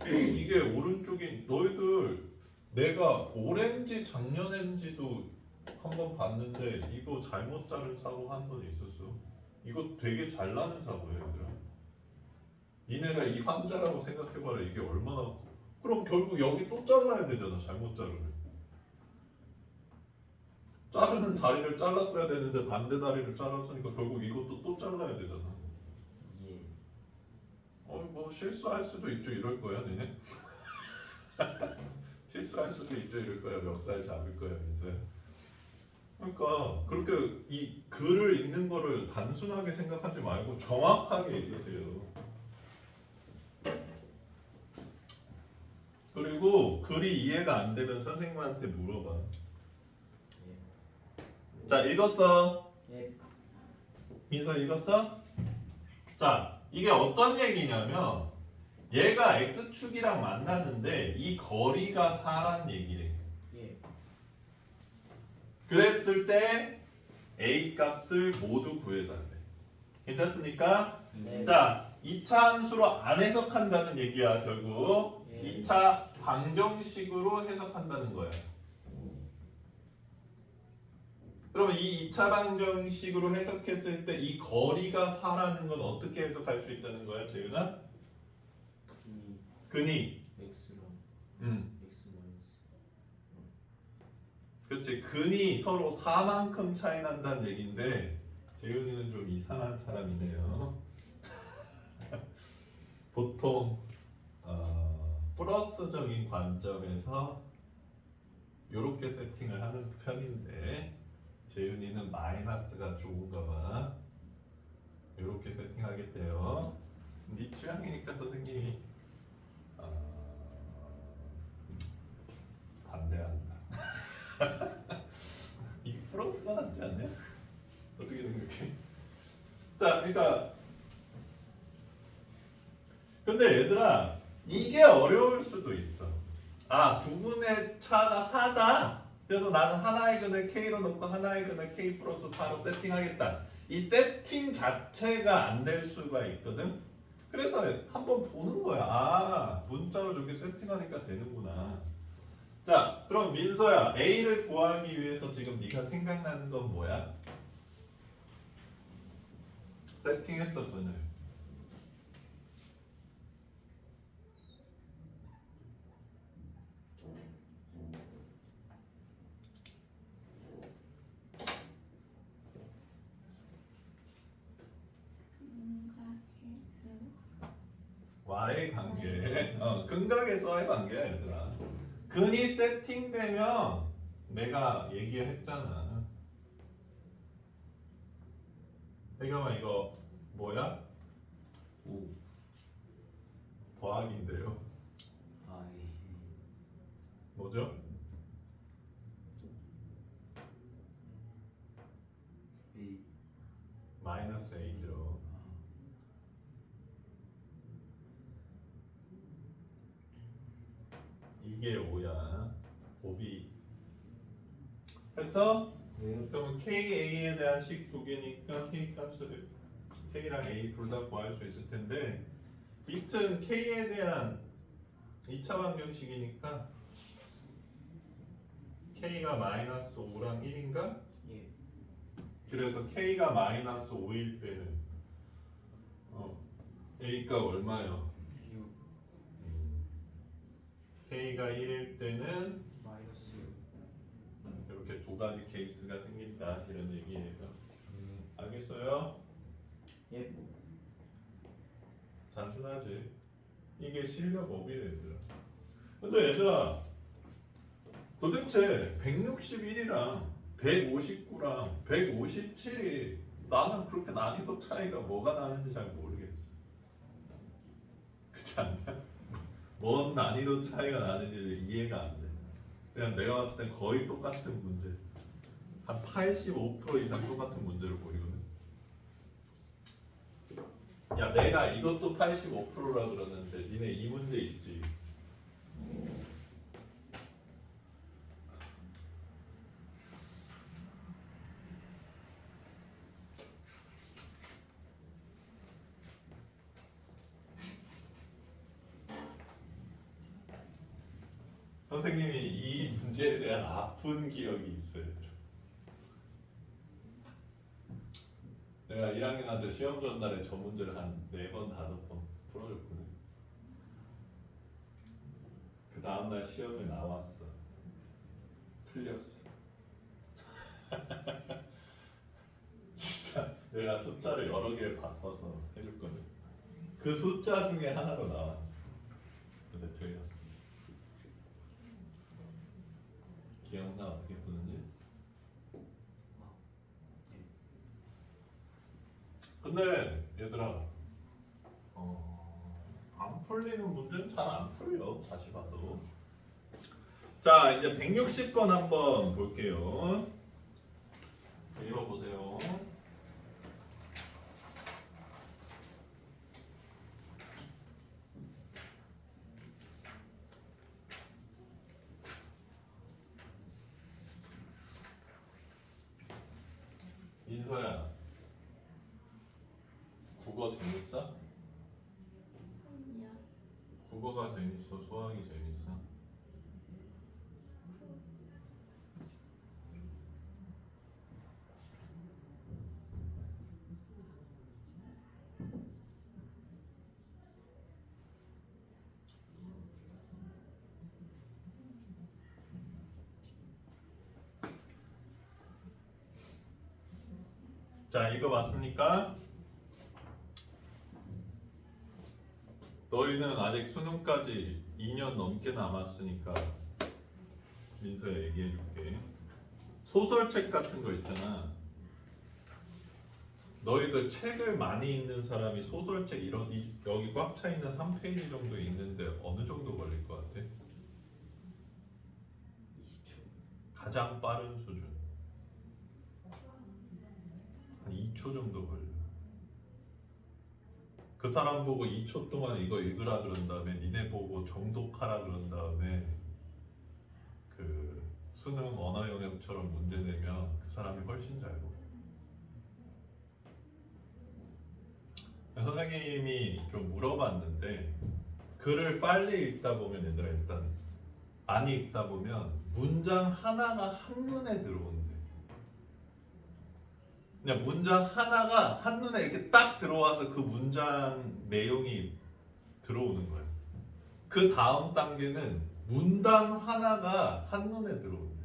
이게 오른쪽인 너희들 내가 올해인지 작년인지도 한번 봤는데 이거 잘못 자른 사고 한 번 있었어. 이거 되게 잘 나는 사고예요 얘들아. 니네가 이 환자라고 생각해봐라. 이게 얼마나 그럼 결국 여기 또 잘라야 되잖아. 잘못 자르면 자르는 다리를 잘랐어야 되는데 반대 다리를 잘랐으니까 결국 이것도 또 잘라야 되잖아. 예. 뭐 실수할 수도 있죠. 이럴 거야 니네. 실수할 수도 있죠. 이럴 거야. 멱살 잡을 거야 민서야. 그러니까 그렇게 이 글을 읽는 거를 단순하게 생각하지 말고 정확하게 읽으세요. 그리고 글이 이해가 안 되면 선생님한테 물어봐. 자, 읽었어? 예. 민서 읽었어? 자, 이게 어떤 얘기냐면 얘가 X축이랑 만나는데 이 거리가 4란 얘기래. 예. 그랬을 때 A 값을 모두 구해달래. 괜찮습니까? 네. 자, 2차 함수로 안 해석한다는 얘기야 결국. 예. 2차 방정식으로 해석한다는 거야. 그러면 이 2차 방정식으로 해석했을 때 이 거리가 4라는 건 어떻게 해석할 수 있다는 거야 재윤아? 근이 X랑 X 마이너스. 그렇지. 근이 서로 4만큼 차이 난다는 얘기인데 재윤이는 좀 이상한 사람이네요. 보통 플러스적인 관점에서 이렇게 세팅을 하는 편인데 재윤이는 마이너스가 좋은가 봐. 이렇게 세팅하겠대요. 네 취향이니까 선생님이 반대한다. 이게 플러스가 낫지 않냐? 어떻게 생각해? 자, 그러니까 근데 얘들아 이게 어려울 수도 있어. 부분의 차가 4다. 그래서 나는 하나의 근을 K로 넣고 하나의 근을 K 플러스 4로 세팅하겠다. 이 세팅 자체가 안 될 수가 있거든. 그래서 한번 보는 거야. 문자로 저렇게 세팅하니까 되는구나. 자, 그럼 민서야, A를 구하기 위해서 지금 네가 생각나는 건 뭐야? 세팅했어, 분을. Y의 관계, 근각에서의 관계야 얘들아. 근이 세팅되면 내가 얘기했잖아. 혜경아 이거 뭐야? 오. 더하기인데요. 아, 예. 뭐죠? A. 마이너스 A죠. 이게 5야. 곱이 했어? 네. 그러면 KA에 대한 식 두 개니까 K 값을 K랑 A 둘 다 구할 수 있을 텐데 밑은 K에 대한 2차 방정식이니까 K가 마이너스 5랑 1인가? 예. 그래서 K가 마이너스 5일 때는 A 값 얼마요? 6 K가 1일 때는 마이너스 6. 이렇게 두 가지 케이스가 생긴다 이런 얘기예요. 알겠어요? 예. 단순하지. 이게 실력 업이래 얘들아. 근데 얘들아 도대체 161이랑 159랑 157이 나는 그렇게 난이도 차이가 뭐가 나는지 잘 모르겠어. 그렇지 않냐? 뭔 난이도 차이가 나는지 이해가 안 돼. 그냥 내가 봤을 땐 거의 똑같은 문제. 한 85% 이상 똑같은 문제를 보이거든. 야 내가 이것도 85%라 그러는데 니네 이 문제 있지. 선생님이 이 문제에 대한 아픈 기억이 있어요. 내가 1학년한테 시험 전날에 저 문제를 한 4번, 5번 풀어줬거든. 그 다음날 시험에 나왔어. 틀렸어. 진짜 내가 숫자를 여러 개 바꿔서 해줬거든. 그 숫자 중에 하나로 나왔어. 근데 틀렸어. 기억나 어떻게 푸는지? 근데 얘들아 안 풀리는 문제는 잘 안 풀려. 다시 봐도. 자 이제 160번 한번 볼게요. 읽어보세요. 인서야 국어 재밌어? 아니야. 국어가 재밌어? 수학이 재밌어? 자 이거 맞습니까? 너희는 아직 수능까지 2년 넘게 남았으니까 민서야 얘기해줄게. 소설책 같은 거 있잖아. 너희들 책을 많이 읽는 사람이 소설책 여기 꽉 차 있는 한 페이지 정도 읽는데 어느 정도 걸릴 것 같아? 20초. 가장 빠른 수준. 한 2초 정도 걸려. 그 사람 보고 2초 동안 이거 읽으라 그런 다음에 니네 보고 정독하라 그런 다음에 그 수능 언어 영역처럼 문제 내면 그 사람이 훨씬 잘 보고. 선생님이 좀 물어봤는데 글을 빨리 읽다 보면 얘들아 일단 많이 읽다 보면 문장 하나가 한눈에 들어온대. 그냥 문장 하나가 한눈에 이렇게 딱 들어와서 그 문장 내용이 들어오는 거예요. 그 다음 단계는 문단 하나가 한눈에 들어온대.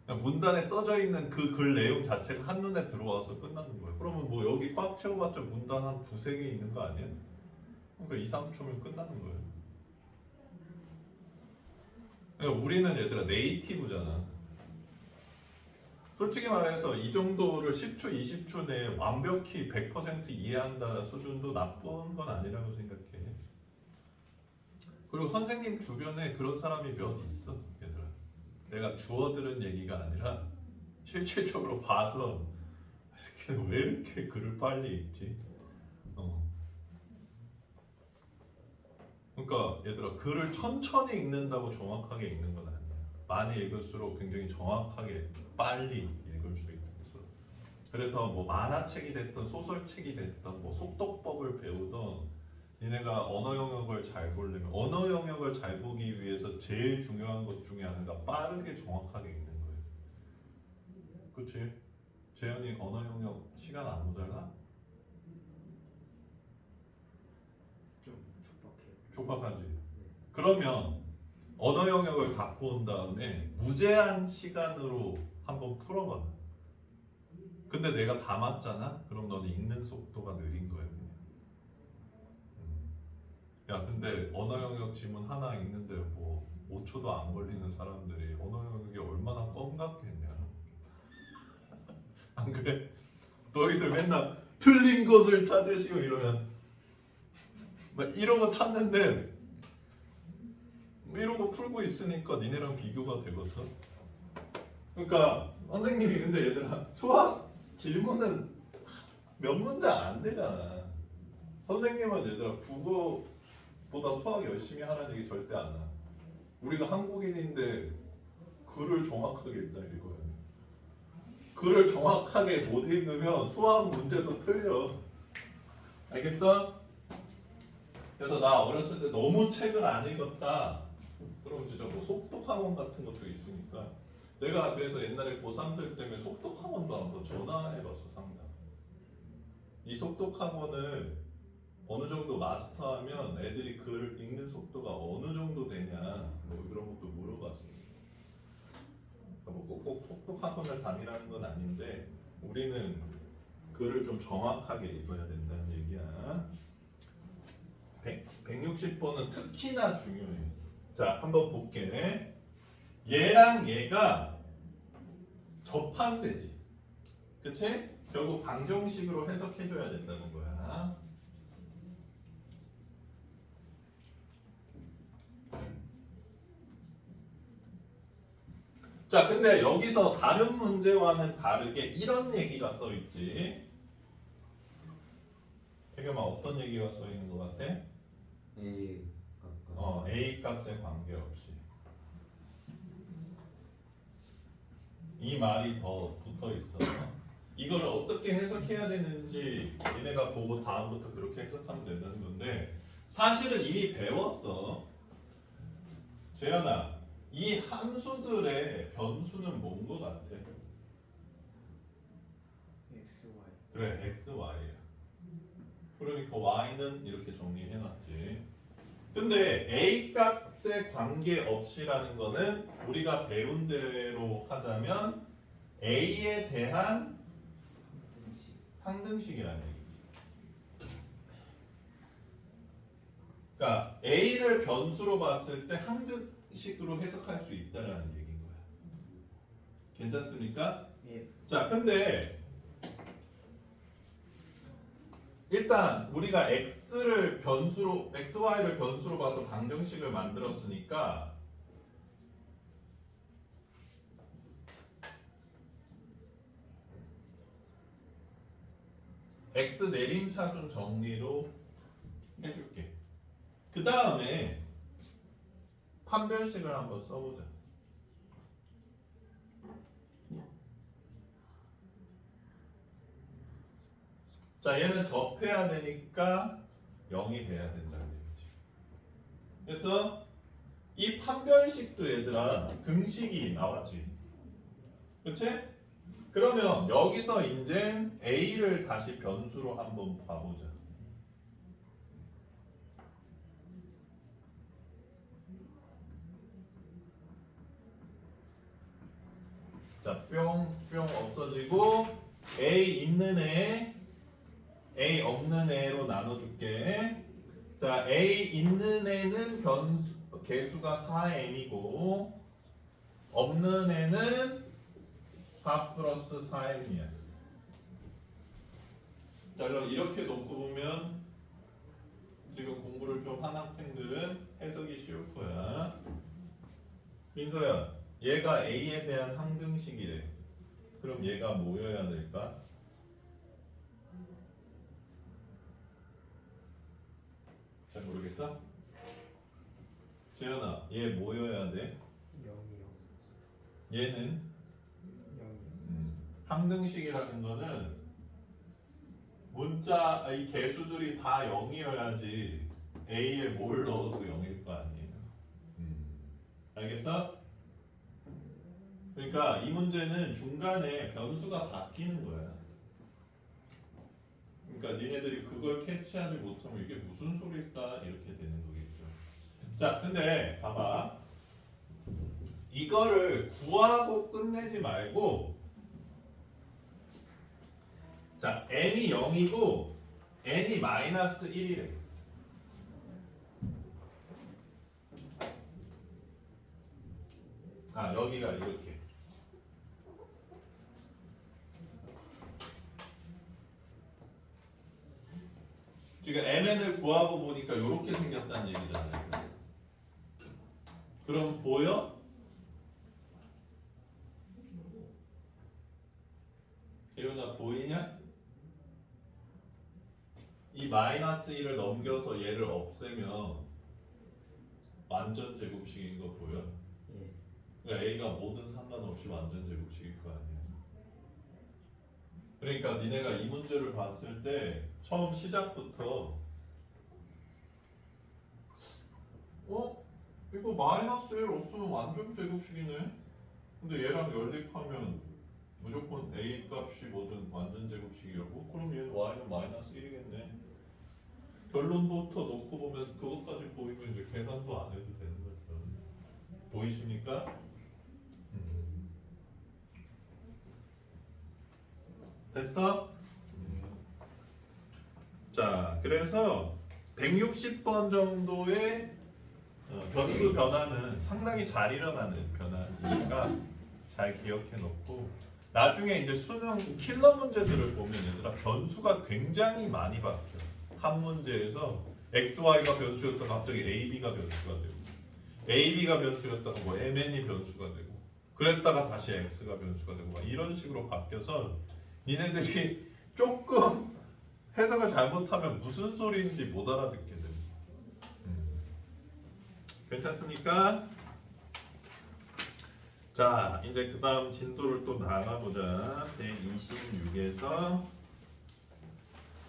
그냥 문단에 써져 있는 그 글 내용 자체가 한눈에 들어와서 끝나는 거예요. 그러면 뭐 여기 꽉 채워봤자 문단 한 2-3개 있는 거 아니에요? 그러니까 2-3초면 끝나는 거예요. 그러니까 우리는 얘들아 네이티브잖아. 솔직히 말해서 이 정도를 10초, 20초 내에 완벽히 100% 이해한다 수준도 나쁜 건 아니라고 생각해. 그리고 선생님 주변에 그런 사람이 몇 있어, 얘들아. 내가 주워 들은 얘기가 아니라 실질적으로 봐서 이 새끼는 왜 이렇게 글을 빨리 읽지? 그러니까 얘들아, 글을 천천히 읽는다고 정확하게 읽는 건 아니야. 많이 읽을수록 굉장히 정확하게 빨리 읽을 수 있어. 그래서 뭐 만화책이 됐든 소설책이 됐든 뭐 속독법을 배우던 니네가 언어 영역을 잘 보려면 언어 영역을 잘 보기 위해서 제일 중요한 것 중에 하나가 빠르게 정확하게 읽는 거예요. 그치? 재현이 언어 영역 시간 안 모자라? 좀 촉박해요. 촉박하지? 그러면 언어 영역을 갖고 온 다음에 무제한 시간으로 한번 풀어봐. 근데 내가 다 맞잖아? 그럼 너는 읽는 속도가 느린 거야. 야, 근데 언어 영역 지문 하나 읽는데 뭐 5초도 안 걸리는 사람들이 언어 영역이 얼마나 껌 같겠냐. 안 그래? 너희들 맨날 틀린 것을 찾으시오 이러면 막 이러고 찾는데 이러고 풀고 있으니까 니네랑 비교가 되겠어. 그러니까 선생님이 근데 얘들아 수학 질문은 몇 문장 안 되잖아. 선생님은 얘들아 국어보다 수학 열심히 하라는 얘기 절대 안 해. 우리가 한국인인데 글을 정확하게 일단 읽어야 돼. 글을 정확하게 못 읽으면 수학 문제도 틀려. 알겠어? 그래서 나 어렸을 때 너무 책을 안 읽었다. 그럼 진짜 뭐 속독 학원 같은 것도 있으니까 내가 그래서 옛날에 고3들 때문에 속독 학원도 한번 전화해봤어. 상담. 이 속독 학원을 어느 정도 마스터하면 애들이 글 읽는 속도가 어느 정도 되냐 뭐 이런 것도 물어봤었어. 그러니까 뭐 꼭 속독 학원을 다니라는 건 아닌데 우리는 글을 좀 정확하게 읽어야 된다는 얘기야. 160번은 특히나 중요해. 자, 한번 볼게. 얘랑 얘가 접한되지. 그치? 결국 방정식으로 해석해줘야 된다는 거야. 자, 근데 여기서 다른 문제와는 다르게 이런 얘기가 써있지. 태겸아, 어떤 얘기가 써있는 것 같아? A 값과 A 값에 관계없이 이 말이 더 붙어 있어. 이걸 어떻게 해석해야 되는지 얘네가 보고 다음부터 그렇게 해석하면 된다는 건데 사실은 이미 배웠어. 재현아, 이 함수들의 변수는 뭔 것 같아? XY. 그래, x, y야. 그러니까 y는 이렇게 정리해놨지. 근데 a 값에 관계없이라는 거는 우리가 배운 대로 하자면 a에 대한 항등식이라는 얘기지. 그러니까 a를 변수로 봤을 때 항등식으로 해석할 수 있다라는 얘기인 거야. 괜찮습니까? 예. 자, 근데 일단 우리가 x를 변수로 xy를 변수로 봐서 방정식을 만들었으니까 x 내림차순 정리로 해줄게. 그 다음에 판별식을 한번 써보자. 자, 얘는 접해야 되니까 0이 돼야 된다는 얘기지. 그래서 이 판별식도 얘들아 등식이 나왔지. 그치? 그러면 여기서 이제 a를 다시 변수로 한번 봐보자. 자, 뿅 없어지고 a 있는 애 A 없는 애로 나눠줄게. 자, A 있는 애는 개수가 4n이고 없는 애는 4 플러스 4n이야. 자, 그럼 이렇게 놓고 보면 지금 공부를 좀 한 학생들은 해석이 쉬울 거야. 민서야, 얘가 A에 대한 항등식이래. 그럼 얘가 뭐여야 될까? 잘 모르겠어? 재현아, 얘 뭐여야 돼? 0이 0. 얘는 0이 항등식이라는 거는 문자 이 개수들이 다 0이어야지 A에 뭘 넣어도 0일 거 아니에요. 알겠어? 그러니까 이 문제는 중간에 변수가 바뀌는 거야. 그러니까 니네들이 그걸 캐치하지 못하면 이게 무슨 소리일까 이렇게 되는 거겠죠. 자, 근데 봐봐. 이거를 구하고 끝내지 말고, 자, n이 0이고 n이 마이너스 1이래. 아, 여기가 이렇게. 지금 mn을 구하고 보니까 이렇게 생겼다는 얘기잖아요. 그럼 보여? 재윤아, 보이냐? 이 마이너스 1을 넘겨서 얘를 없애면 완전 제곱식인 거 보여? 예. 그러니까 A가 뭐든 상관없이 완전 제곱식일 거 아니야. 그러니까 니네가 이 문제를 봤을 때 처음 시작부터 이거 마이너스 1 없으면 완전 제곱식이네. 근데 얘랑 연립하면 무조건 A 값이 뭐든 완전 제곱식이라고? 그럼 얘는 Y는 마이너스 1이겠네. 결론부터 놓고 보면 그것까지 보이면 이제 계산도 안 해도 되는 거죠. 보이십니까? 됐어? 자, 그래서 160번 정도의 변수 변화는 상당히 잘 일어나는 변화니까 잘 기억해 놓고, 나중에 이제 수능 킬러 문제들을 보면 얘들아 변수가 굉장히 많이 바뀌어. 한 문제에서 XY가 변수였다가 갑자기 AB가 변수가 되고, AB가 변수였다가 뭐 MN이 변수가 되고, 그랬다가 다시 X가 변수가 되고, 막 이런 식으로 바뀌어서 니네들이 조금 해석을 잘못하면 무슨 소리인지 못 알아듣게 됩니다. 괜찮습니까? 자, 이제 그 다음 진도를 또 나가보자. 126에서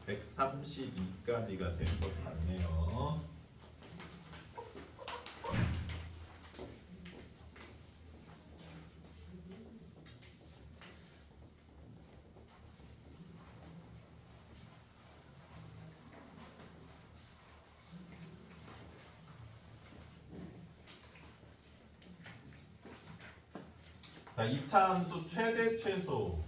132까지가 된 것 같네요. 자, 2차 함수 최대 최소.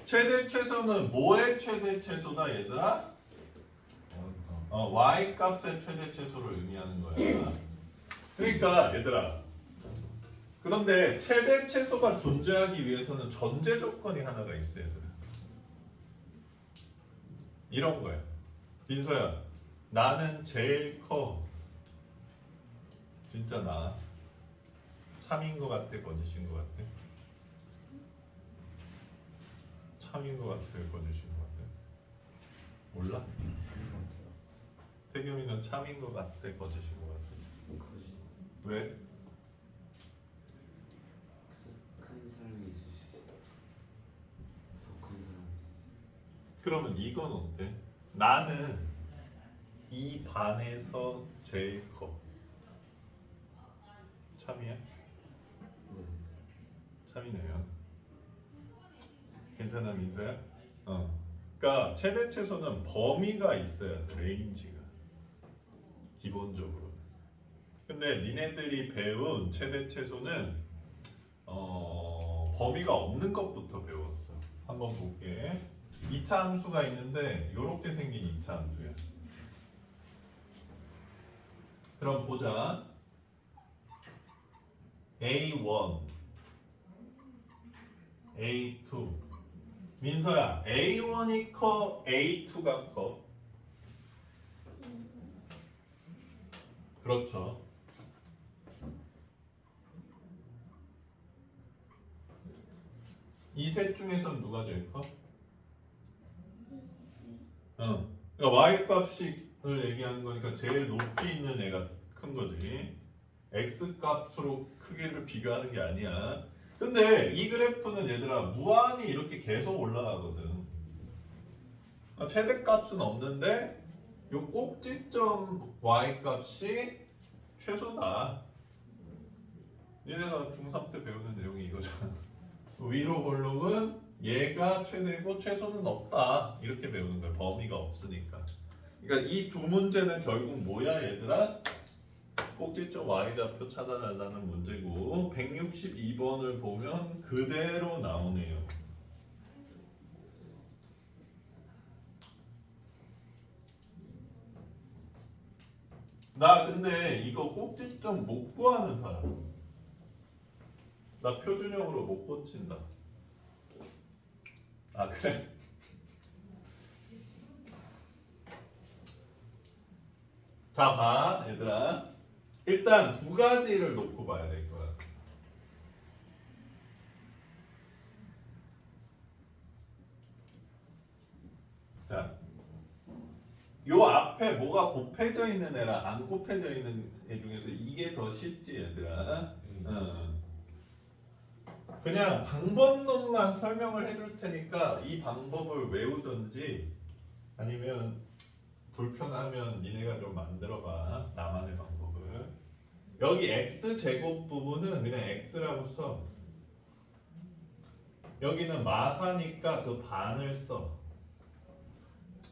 최대 최소는 뭐의 최대 최소다 얘들아? y 값의 최대 최소를 의미하는 거야. 그러니까 얘들아, 그런데 최대 최소가 존재하기 위해서는 전제 조건이 하나가 있어야 돼. 이런 거야. 민서야, 나는 제일 커. 진짜 나 참인 것 같아, 거짓인 것 같아? 참인 것 같아, 거짓인 것 같아? 몰라? 그런 것 같아요. 태겸이는 참인 것 같아, 거짓인 것 같아? 거짓. 왜? 큰 사람이 있을 수 있어. 더 큰 사람이 있을 수 있어. 그러면 이건 어때? 나는 이 반에서 제일 커. 참이야? 네. 참이네요. 괜찮아, 민서야? 그러니까 최대 최소는 범위가 있어야 돼, 레인지가. 기본적으로. 근데 니네들이 배운 최대 최소는 범위가 없는 것부터 배웠어. 한번 볼게. 2차 함수가 있는데 이렇게 생긴 2차 함수야. 그럼 보자. A1, A2. 민서야, A1이 커, A2가 커? 그렇죠. 이 셋 중에선 누가 제일 커? 그러니까 y 값을 얘기하는 거니까 제일 높이 있는 애가 큰 거지. x 값으로 크기를 비교하는 게 아니야. 근데 이 그래프는 얘들아 무한히 이렇게 계속 올라가거든. 최대 값은 없는데 요 꼭지점 y 값이 최소다. 얘네가 중3 때 배우는 내용이 이거잖아. 위로 볼록은 얘가 최대고 최소는 없다. 이렇게 배우는 거야. 범위가 없으니까. 그러니까 이 두 문제는 결국 뭐야 얘들아? 꼭지점 y좌표 찾아달라는 문제고 162번을 보면 그대로 나오네요. 나 근데 이거 꼭지점 못 구하는 사람. 나 표준형으로 못 고친다. 아 그래? 자 봐 얘들아. 일단 두 가지를 놓고 봐야 될 거야. 자, 요 앞에 뭐가 곱해져 있는 애랑 안 곱해져 있는 애 중에서 이게 더 쉽지 얘들아. 그냥 방법론만 설명을 해줄 테니까 이 방법을 외우든지 아니면 불편하면 니네가 좀 만들어봐. 나만의 방법을. 여기 x제곱 부분은 그냥 x라고 써. 여기는 마사니까 그 반을 써.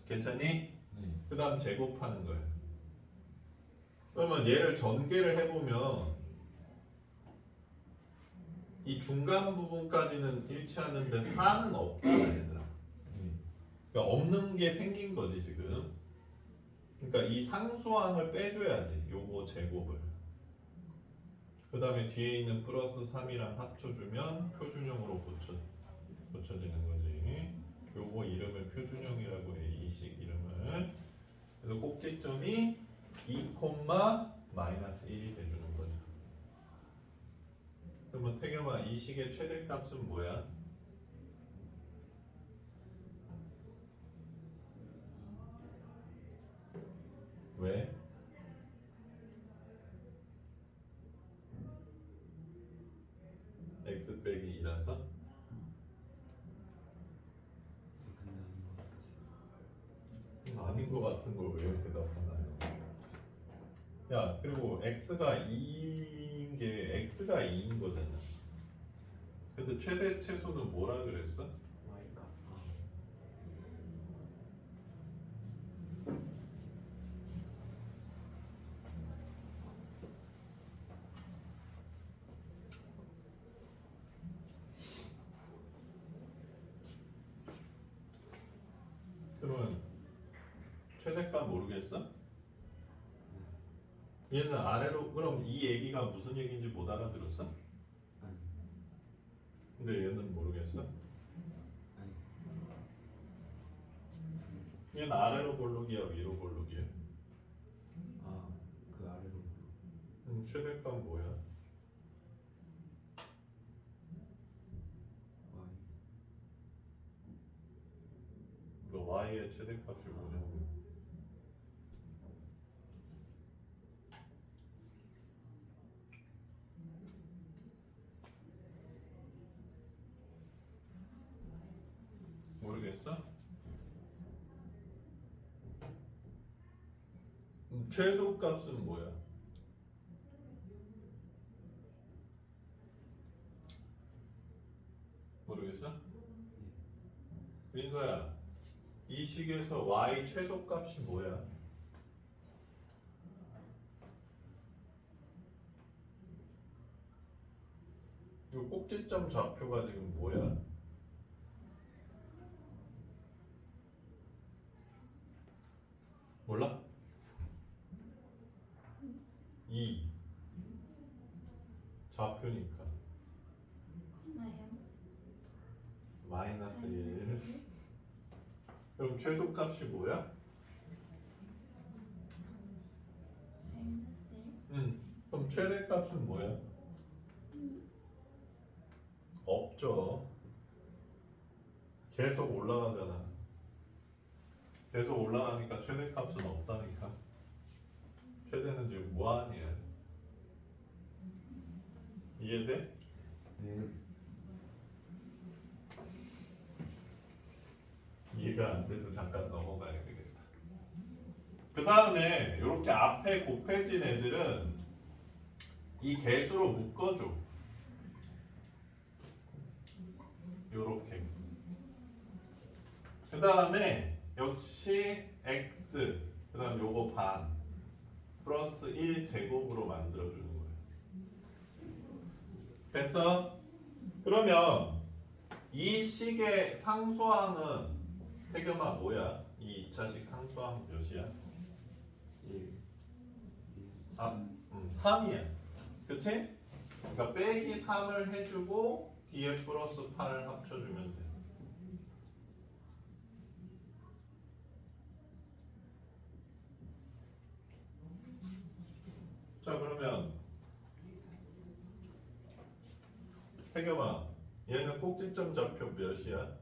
괜찮니? 네. 그 다음 제곱하는 거예요. 그러면 얘를 전개를 해보면 이 중간 부분까지는 일치하는데 4는 없잖아 얘들아. 그러니까 없는 게 생긴 거지 지금. 그러니까 이 상수항을 빼줘야지 요거 제곱을. 그 다음에 뒤에 있는 플러스 3이랑 합쳐주면 표준형으로 고쳐지는 거지. 요거 이름을 표준형이라고 해. 이식 이름을. 그래서 꼭지점이 2, 마이너스 1이 돼주는 거죠. 그러면 태겸아 이 식의 최대값은 뭐야? 왜? x 빼기 2라서? 아닌 것 같은 걸 왜 대답하나요? 야 그리고 x가 2인 게 x가 2인 거잖아. 근데 최대 최소는 뭐라 그랬어? y값. 그러면 최대값 모르겠어? 얘는 아래로 그럼 이 얘기가 무슨 얘기인지 못 알아들었어? 아니. 근데 얘는 모르겠어? 아니. 얘는 아래로 볼록이야 위로 볼록이야? 아, 그 아래로. 최대값 뭐야? y. 그 y의 최대값이 뭐냐고. 모르겠어? 최소값은 뭐야? 모르겠어? 민서야, 이 식에서 y 최소값이 뭐야? 이 꼭지점 좌표가 지금 뭐야? 몰라? 좌표니까 콤마요. 마이너스 1. 그럼 최소값이 뭐야? 마이너스 1. 그럼 최대값은 뭐야? 없죠. 계속 올라가잖아. 계속 올라가니까 최대값은 없다니까. 최대는 지금 무한이야. 이해돼? 네. 이해가 안 돼도 잠깐 넘어가야 되겠다. 그 다음에 이렇게 앞에 곱해진 애들은 이 개수로 묶어줘. 요렇게. 그 다음에 역시 x, 그 다음 요거 반 플러스 1 제곱으로 만들어주는 거예요. 됐어? 그러면 이 식의 상수항은 태겸아 뭐야? 이 2차식 상수항 몇이야? 1 3. 3이야. 그치? 그러니까 빼기 3을 해주고 뒤에 플러스 8을 합쳐주면 돼. 자 그러면 태겸아 얘는 꼭지점 좌표 몇이야?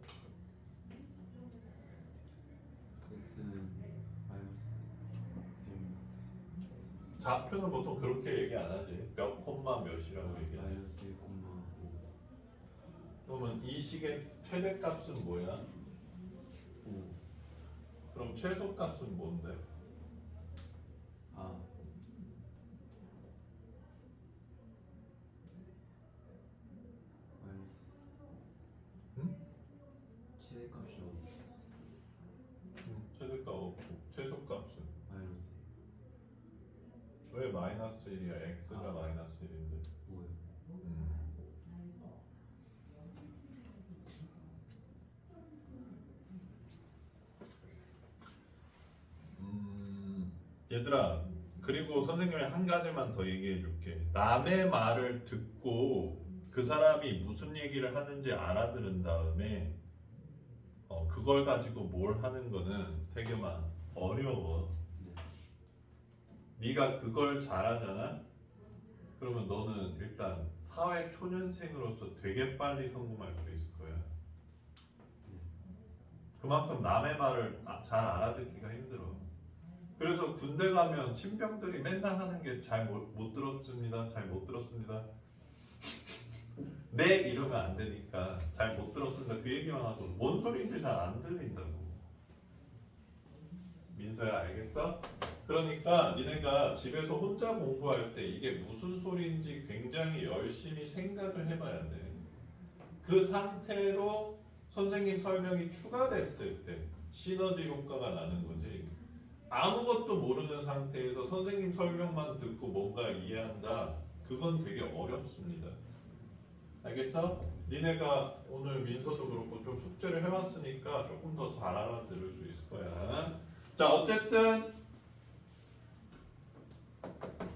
x는 마이너스 1 좌표는 보통 그렇게 얘기 안 하지. 몇 콤마 몇이라고 얘기하지. 마이너스 1,5 그러면 이 식의 최대값은 뭐야? 5 그럼 최소값은 뭔데? 아 마이너스 응? 최대값이 없어 최대값 없고 최소값은 마이너스 왜 마이너스 1이야? x가 마이너스 1인데. 5요 얘들아 그리고 선생님이 한 가지만 더 얘기해 줄게. 남의 말을 듣고 그 사람이 무슨 얘기를 하는지 알아들은 다음에 그걸 가지고 뭘 하는 거는 태겸아 어려워. 네가 그걸 잘하잖아? 그러면 너는 일단 사회 초년생으로서 되게 빨리 성공할 수 있을 거야. 그만큼 남의 말을 잘 알아듣기가 힘들어. 그래서 군대 가면 신병들이 맨날 하는 게 잘 못 들었습니다. 잘 못 들었습니다. 네 이러면 안 되니까 잘 못 들었습니다. 그 얘기만 하고 뭔 소리인지 잘 안 들린다고. 민서야 알겠어? 그러니까 니네가 집에서 혼자 공부할 때 이게 무슨 소리인지 굉장히 열심히 생각을 해봐야 돼. 그 상태로 선생님 설명이 추가됐을 때 시너지 효과가 나는 거지. 아무것도 모르는 상태에서 선생님 설명만 듣고 뭔가 이해한다. 그건 되게 어렵습니다. 알겠어? 니네가 오늘 민서도 그렇고 좀 숙제를 해왔으니까 조금 더 잘 알아들을 수 있을 거야. 자 어쨌든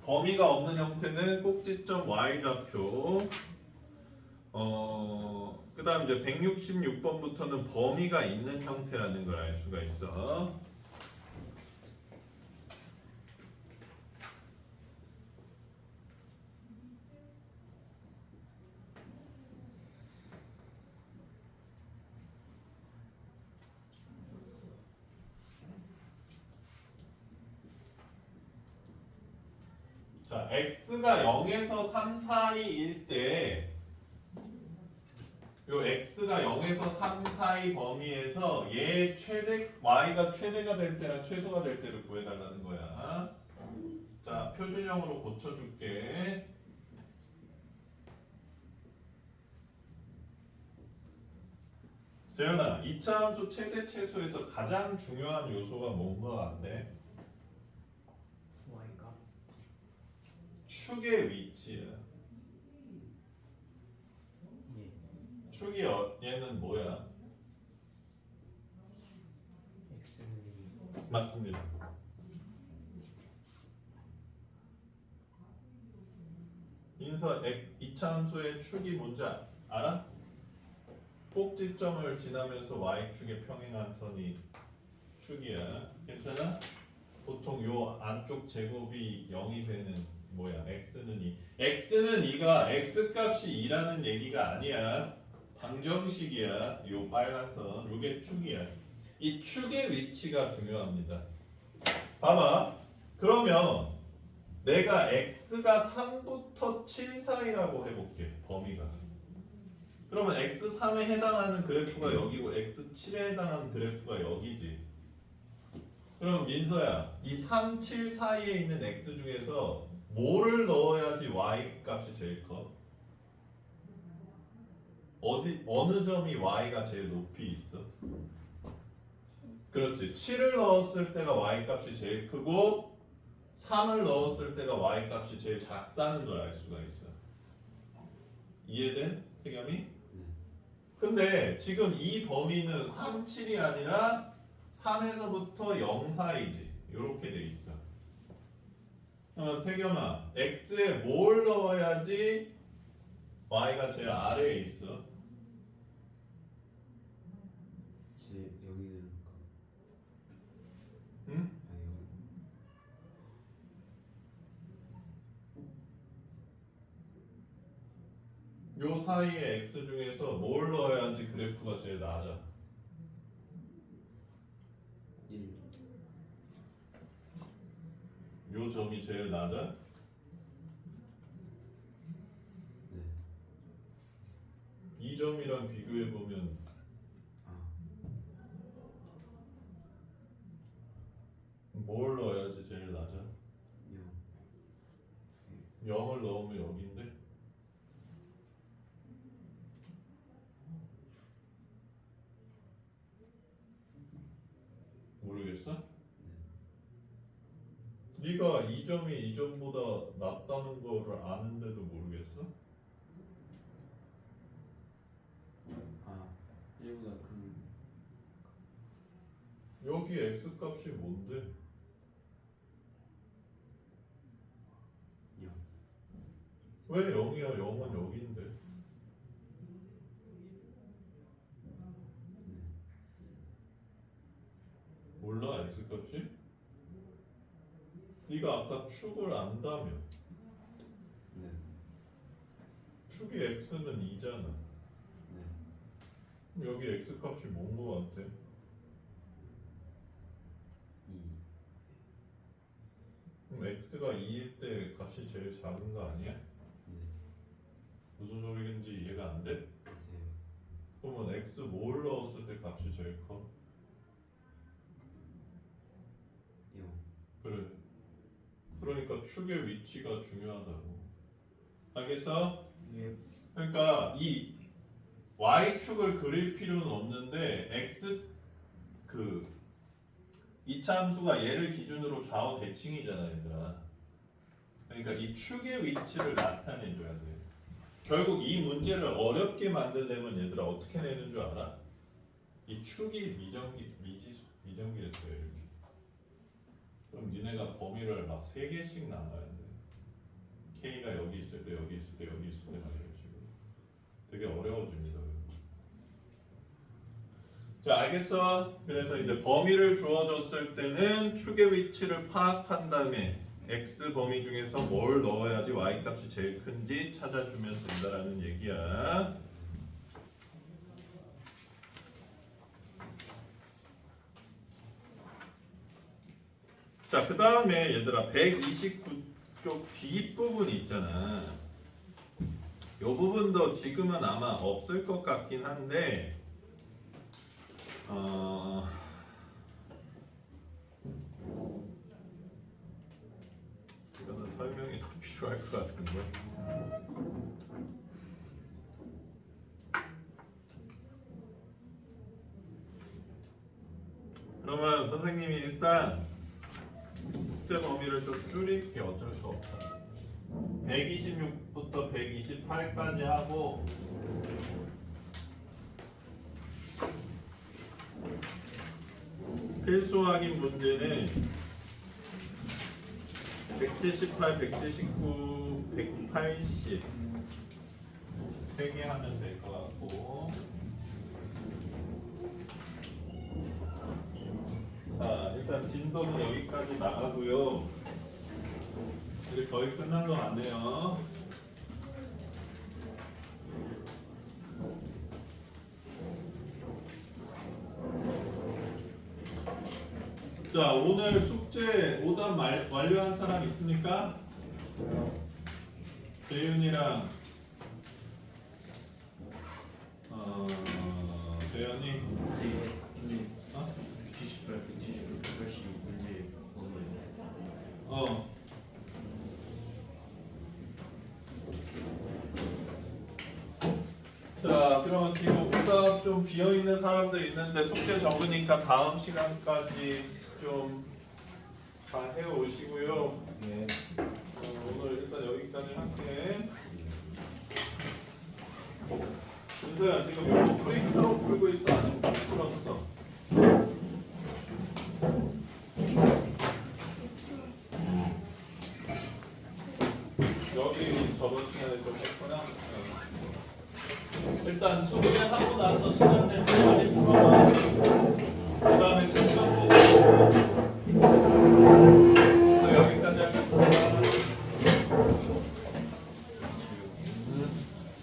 범위가 없는 형태는 꼭지점 y좌표. 그 다음 이제 166번부터는 범위가 있는 형태라는 걸 알 수가 있어. 자, x가 0에서 3 사이일 때, 요 x가 0에서 3 사이 범위에서 얘 최대, y가 최대가 될 때랑 최소가 될 때를 구해달라는 거야. 자, 표준형으로 고쳐줄게. 재현아, 2차 함수 최대 최소에서 가장 중요한 요소가 뭔가 같네? y값 축의 위치야. 예 축이 얘는 뭐야? x는 2 맞습니다. 인서 이차함수의 축이 뭔지 알아? 꼭지점을 지나면서 y축에 평행한 선이 축이야. 괜찮아? 보통 요 안쪽 제곱이 0이 되는 뭐야? x는 2. x는 2가 x값이 2라는 얘기가 아니야. 방정식이야. 요 빨간 선. 요게 축이야. 이 축의 위치가 중요합니다. 봐봐. 그러면 내가 x가 3부터 7 사이라고 해볼게. 범위가. 그러면 x3에 해당하는 그래프가 여기고 x7에 해당하는 그래프가 여기지. 그럼 민서야, 이 3, 7 사이에 있는 x 중에서 뭐를 넣어야지 y 값이 제일 커? 어느 점이 y가 제일 높이 있어? 그렇지. 7을 넣었을 때가 y 값이 제일 크고 3을 넣었을 때가 y 값이 제일 작다는 걸 알 수가 있어. 이해된? 태겸이? 근데 지금 이 범위는 3, 7이 아니라 3에서부터 0 사이지. 이렇게 돼 있어. 태겸아, x에 뭘 넣어야지 y가 제일 아래에 있어? 제 여기는 응? 아 여기 요 사이에 x 중에서 뭘 넣어야지 그래프가 제일 낮아? 1 요 점이 제일 낮아? 네. 이 점이랑 비교해 보면 아 뭘 넣어야지 제일 낮아? 0 0을 넣으면 여기인데? 모르겠어? 네가 이 점이 이 점보다 낮다는 거를 아는데도 모르겠어? 아 1보다 큰 여기 x 값이 뭔데? 0 왜 0이야? 0은 여기인데. 몰라 x 값이? 네가 아까 축을 안다며. 네. 축이 x는 2잖아. 네. 그럼 여기 x 값이 뭔 거 같아? 2 그럼 x가 2일 때 값이 제일 작은 거 아니야? 네. 무슨 소리인지 이해가 안 돼? 보세요. 그러면 x 뭘 넣었을 때 값이 제일 커? 0 그래. 그러니까 축의 위치가 중요하다고. 알겠어? 예. 그러니까 이 y축을 그릴 필요는 없는데 x 그 이차 함수가 얘를 기준으로 좌우 대칭이잖아, 얘들아. 그러니까 이 축의 위치를 나타내 줘야 돼. 결국 이 문제를 어렵게 만들려면 얘들아 어떻게 내는 줄 알아? 이 축이 미정기였어요, 이렇게. 그럼 니네가 범위를 막 3개씩 나눠야 돼. K가 여기 있을 때, 여기 있을 때, 여기 있을 때 막 이런 식으로. 되게 어려워집니다. 자, 알겠어? 그래서 이제 범위를 주어졌을 때는 축의 위치를 파악한 다음에 x 범위 중에서 뭘 넣어야지 y 값이 제일 큰지 찾아주면 된다라는 얘기야. 자, 그 다음에 얘들아 129쪽 뒷부분 있잖아. 이 부분도 지금은 아마 없을 것 같긴 한데 이거는 설명이 더 필요할 것 같은데. 그러면 선생님이 일단 숙제 범위를 좀 줄일게. 어쩔 수 없다. 126부터 128까지 하고 필수 확인 문제는 178, 179, 180 3개 하면 될 것 같고. 자, 일단 진도는 여기까지 나가고요. 이제 거의 끝난 건 아니에요. 자, 오늘 숙제 오답 완료한 사람 있습니까? 재윤이랑 재현이 어? 178, 179, 180 문제 없네요. 어. 자, 그러면 지금 오답 좀 비어있는 사람들 있는데 숙제 적으니까 다음 시간까지 좀 잘 해오시고요. 네. 오늘 일단 여기까지 할게. 윤서야, 지금 이거 프린트로 풀고 있어? 아니면 못 풀었어? 여기 저번 시간에 좀 했구나. 일단 숙제하고 나서 시간 낼 때 많이 풀어봐. 그 다음에 책상 보고